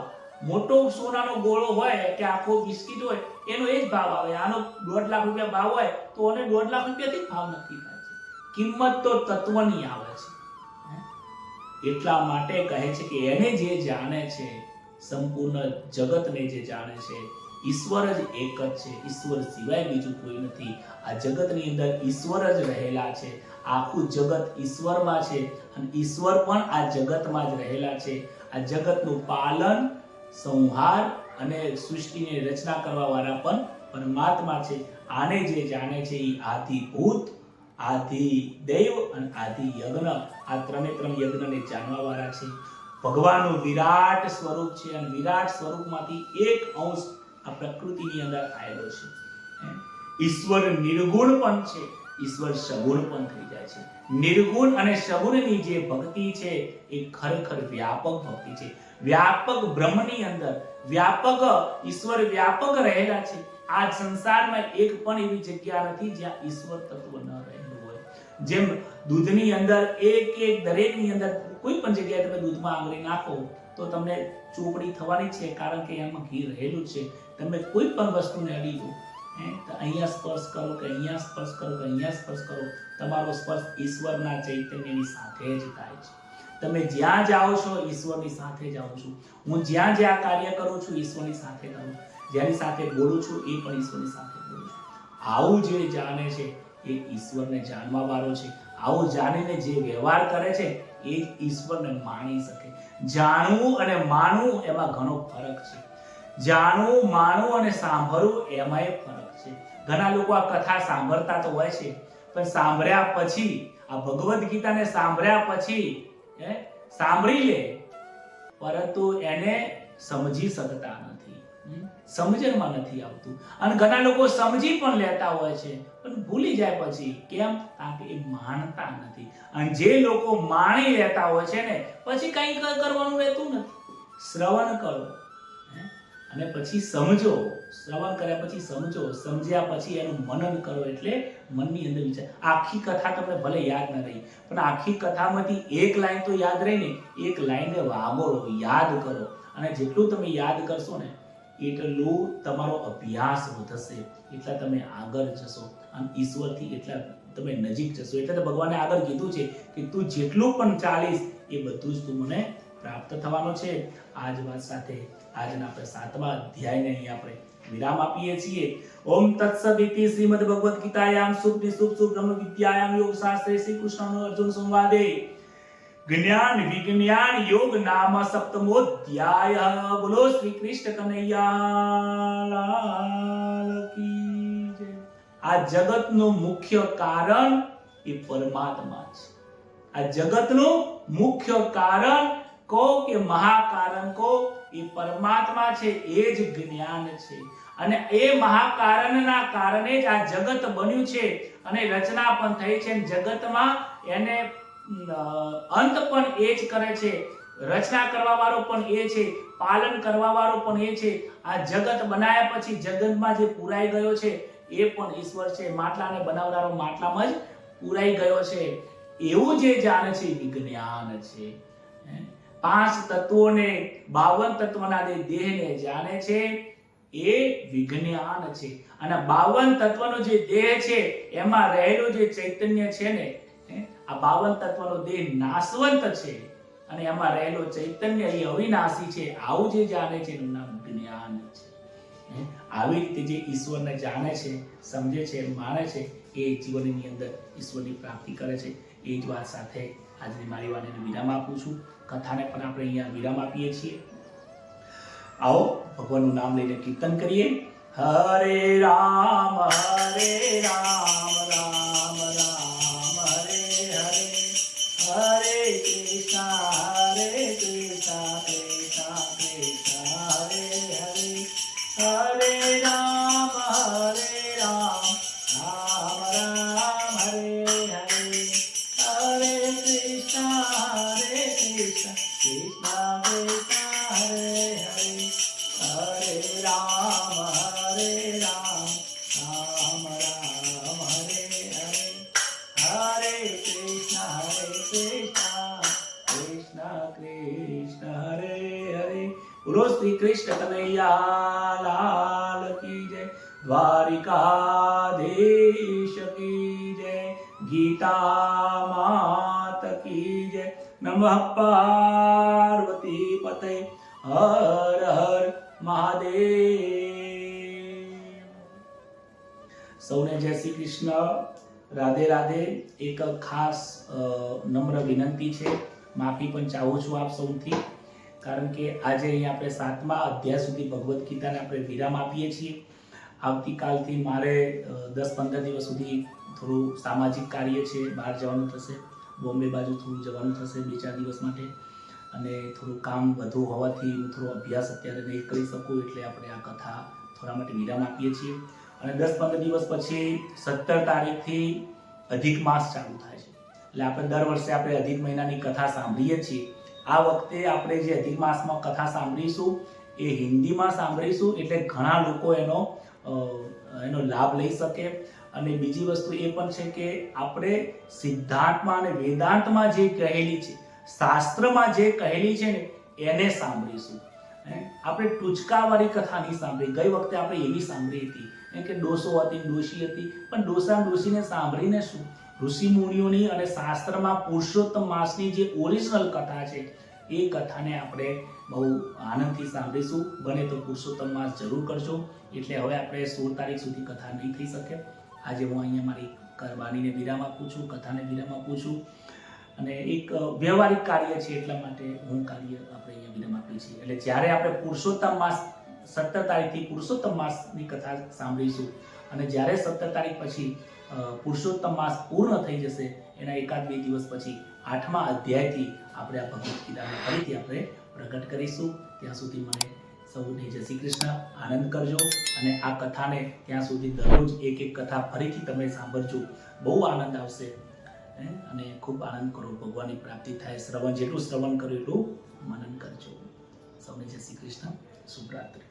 મોટો સોનાનો ગોળો હોય કે આખો બિસ્કિટ હોય એનો એ જ ભાવ આવે. આનો 1.5 લાખ રૂપિયા ભાવ હોય તો એને 1.5 લાખ રૂપિયાથી ભાવ નક્કી થાય છે. કિંમત તો તત્વની આવે છે. એટલા માટે કહે છે કે એને જે જાણે છે, સંપૂર્ણ જગતને જે જાણે છે, ઈશ્વર જ એક જ છે. ઈશ્વર સિવાય બીજું કોઈ નથી. આ જગતની અંદર ઈશ્વર જ રહેલા છે. આખું જગત ઈશ્વરમાં છે અને ઈશ્વર પણ આ જગતમાં જ રહેલા છે. આ જગતનું પાલન, સંહાર અને સૃષ્ટિની રચના કરવા વાળા પણ પરમાત્મા છે. આને જે જાણે છે એ આદિભૂત, આદિદેવ અને આદિયજ્ઞ, આ ત્રણે યજ્ઞને જાણવા વાળા છે. ભગવાનનું વિરાટ સ્વરૂપ છે અને વિરાટ સ્વરૂપમાંથી એક અંશ આ પ્રકૃતિની અંદર આવેલો છે. ઈશ્વર નિર્ગુણ પણ છે, ઈશ્વર સગુણ પણ થઈ જાય છે. નિર્ગુણ અને સગુણની જે ભક્તિ છે એ ખરેખર વ્યાપક ભક્તિ છે. વ્યાપક બ્રહ્મની અંદર વ્યાપક ઈશ્વર વ્યાપક રહેલા છે. આ સંસારમાં એક પણ એવી જગ્યા નથી જ્યાં ઈશ્વર તત્વ ન રહેલું હોય. જેમ દૂધની અંદર એક દરેકની અંદર કોઈ પણ જગ્યાએ તમે દૂધમાં આંગળી નાખો તો તમને ચોપડી થવાની છે, કારણ કે એમાં ઘી રહેલું છે. તમે કોઈ પણ વસ્તુને અડી દો, અહીંયા સ્પર્શ કરો કે અહીંયા સ્પર્શ કરો કે અહીંયા સ્પર્શ કરો, તમારો સ્પર્શ ઈશ્વરના ચૈતન્યની સાથે જ થાય છે. તમે જ્યાં જાઓ છો ઈશ્વરની સાથે જાઓ છો. હું જ્યાં કાર્ય કરું છું ઈશ્વરની સાથે કરું છું. જેની સાથે બોલું છું એ પણ ઈશ્વરની સાથે બોલું છું. આવું જે જાણે છે એ ઈશ્વરને જાણવા વાળો છે. આવું જાણીને જે વ્યવહાર કરે છે એ ઈશ્વરને માણી શકે. જાણવું અને માનવું એમાં ઘણો ફરક છે. જાણવું, માનવું અને સાંભળવું એમાંય ફરક છે. ઘણા લોકો આ કથા સાંભળતા તો હોય છે, પણ સાંભળ્યા પછી, આ ભગવદ્ ગીતાને સાંભળ્યા પછી સાંભળી લે, પરંતુ એને સમજી શકતા નથી, સમજણમાં નથી આવતું. અને ઘણા લોકો સમજી પણ લેતા હોય છે પણ ભૂલી જાય પછી. કેમ? કારણ કે એ માનતા નથી. અને જે લોકો માણી લેતા હોય છે ને, પછી કંઈ કરવાનું રહેતું નથી. શ્રવણ કરો અને પછી સમજો. શ્રવણ કર્યા પછી સમજો. સમજ્યા પછી એનું મનન કરો. એટલે મનની અંદર વિચાર. આખી કથા તમને ભલે યાદ ન રહી, પણ આખી કથામાંથી એક લાઈન તો યાદ રહી ને. એક લાઈનને વાગોળો, યાદ કરો. અને જેટલું તમે યાદ કરશો ને એટલું તમારો અભ્યાસ વધશે, એટલા તમે આગળ જશો અને ઈશ્વરથી એટલા તમે નજીક જશો. એટલે તો ભગવાને આગળ કીધું છે કે તું જેટલું પણ ચાલીશ એ બધું જ તું મને પ્રાપ્ત થવાનો છે. આ જ વાત સાથે આજના આપણે 7મા અધ્યાયને અહીં આપણે વિરામ આપીએ છીએ. ઓમ તત્સદિતિ શ્રીમદ ભગવદ ગીતાયામ સુપ્તિ સુપ બ્રહ્મ વિદ્યાયામ યોગ શાસ્ત્રે શ્રી કૃષ્ણ અર્જુન સંવાદે જ્ઞાન વિજ્ઞાન યોગ નામ સપ્તમોધ્યાય. બોલો શ્રી કૃષ્ણ કનૈયા લાલ કી જય. આ જગતનું મુખ્ય કારણ એ પરમાત્મા છે. આ જગતનું મુખ્ય કારણ કો કે મહાકારણ કો એ પરમાત્મા છે. એ જ જ્ઞાન છે. અને એ મહાકારણના કારણે જ આ જગત બન્યું છે અને રચના પણ થઈ છે. જગતમાં એને અંત પણ એ જ કરે છે. રચના કરવા વાળો પણ એ છે, પાલન કરવા વાળો પણ એ છે. આ જગત બનાવ્યા પછી જગતમાં જે પુરાઈ ગયો છે એ પણ ઈશ્વર છે. માટલાને બનાવનારો માટલામાં જ પુરાઈ ગયો છે. એવું જે જાણે છે વિજ્ઞાન છે. 5 તત્વોને 52 તત્વના દેહને જાણે છે એ વિજ્ઞાન છે. અને 52 તત્વનો જે દેહ છે એમાં રહેલું જે ચૈતન્ય છે ને, આ 52 તત્વનો દેહ નાશવંત છે અને એમાં રહેલો ચૈતન્ય એ અવિનાશી છે. આવું જે જાણે છે એનું નામ જ્ઞાન છે. આવી રીતે જે ઈશ્વરને જાણે છે, સમજે છે, માણે છે, એ જીવનની અંદર ઈશ્વરની પ્રાપ્તિ કરે છે. એ જ વાત સાથે આજની મારી વાણીને વિરામ આપું છું. કથાને પણ આપણે અહીંયા વિરામ આપીએ છીએ. આવો ભગવાનનું નામ લઈને કીર્તન કરીએ. હરે રામ રામ રામ હરે હરે, હરે કૃષ્ણ કૃષ્ણ કૃષ્ણ હરે હરે, હરે રામ રામ રામ હરે હરે, હરે કૃષ્ણ કૃષ્ણ કૃષ્ણ હરે હરે, હરે રામ રામ રામ હરે હરે, હરે કૃષ્ણ કૃષ્ણ કૃષ્ણ હરે હરે. બોલો શ્રી કૃષ્ણ કનૈયા લાલ કી જય, દ્વારિકાધીશ કી જય, ગીતા માત કી જય. નમઃ પાર્વતી પતે, હર હર મહાદેવ. સૌને જય શ્રી કૃષ્ણ, રાધે રાધે. એક ખાસ નમ્ર વિનંતી છે, માફી પણ ચાહું છું આપ સૌથી, કારણ કે આજે અહીંયા આપણે 7મા અધ્યાય સુધી ભગવદ્ ગીતાને આપણે વિરામ આપીએ છીએ. આવતીકાલથી મારે 10-15 દિવસ સુધી થોડું સામાજિક કાર્ય છે, બહાર જવાનું થશે, બોમ્બે બાજુ થોડું જવાનું થશે 2-4 દિવસ માટે, અને થોડું કામ વધુ હોવાથી હું થોડો અભ્યાસ અત્યારે નહીં કરી શકું, એટલે આપણે આ કથા થોડા માટે વિરામ આપીએ છીએ. અને 10-15 દિવસ પછી 17 તારીખથી અધિક માસ ચાલુ થાય છે. એટલે આપણે દર વર્ષે આપણે અધિક મહિનાની કથા સાંભળીએ છીએ. આ વખતે આપણે જે અધિક માસમાં કથા સાંભળીશું એ હિન્દીમાં સાંભળીશું, એટલે ઘણા લોકો એનો લાભ લઈ શકે. અને બીજી વસ્તુ એ પણ છે કે આપણે સિદ્ધાંતમાં અને વેદાંતમાં જે કહેલી છે, શાસ્ત્રમાં જે કહેલી છે ને એને સાંભળીશું. આપણે ટૂચકાવાળી કથા નહીં સાંભળી. ગઈ વખતે આપણે એવી સાંભળી હતી કે ડોસો હતી, ડોશી હતી, પણ ડોસા ડોશીને સાંભળીને શું, ઋષિ મુનિઓની અને શાસ્ત્રમાં પુરુષોત્તમ માસની જે ઓરિજિનલ કથા છે એ કથાને આપણે બહુ આનંદથી સાંભળીશું. બને તો પુરુષોત્તમ માસ જરૂર કરજો. એટલે હવે આપણે 16 તારીખ સુધી કથા નહીં થઈ શકે. આજે હું અહીંયા મારી વાણીને વિરામ આપું છું, કથાને વિરામ આપું છું. અને એક વ્યવહારિક કાર્ય છે એટલા માટે હું કાર્ય આપણે અહીંયા વિરામ આપીએ છીએ. એટલે જ્યારે આપણે પુરુષોત્તમ માસ 17 તારીખથી પુરુષોત્તમ માસની કથા સાંભળીશું, અને જ્યારે 17 તારીખ પછી પુરુષોત્તમ માસ પૂર્ણ થઈ જશે, એના 1-2 દિવસ પછી 8મા અધ્યાયથી આપણે આ ભગવદ્ ગીતાને ફરીથી આપણે પ્રગટ કરીશું. ત્યાં સુધી મને સૌને જય શ્રી કૃષ્ણ. આનંદ કરજો, અને આ કથાને ત્યાં સુધી દરરોજ એક કથા ફરીથી તમે સાંભળજો, બહુ આનંદ આવશે. અને ખૂબ આનંદ કરો, ભગવાનની પ્રાપ્તિ થાય. જેટલું શ્રવણ કરો એટલું મનન કરજો. સૌને જય શ્રી કૃષ્ણ. શુભરાત્રિ.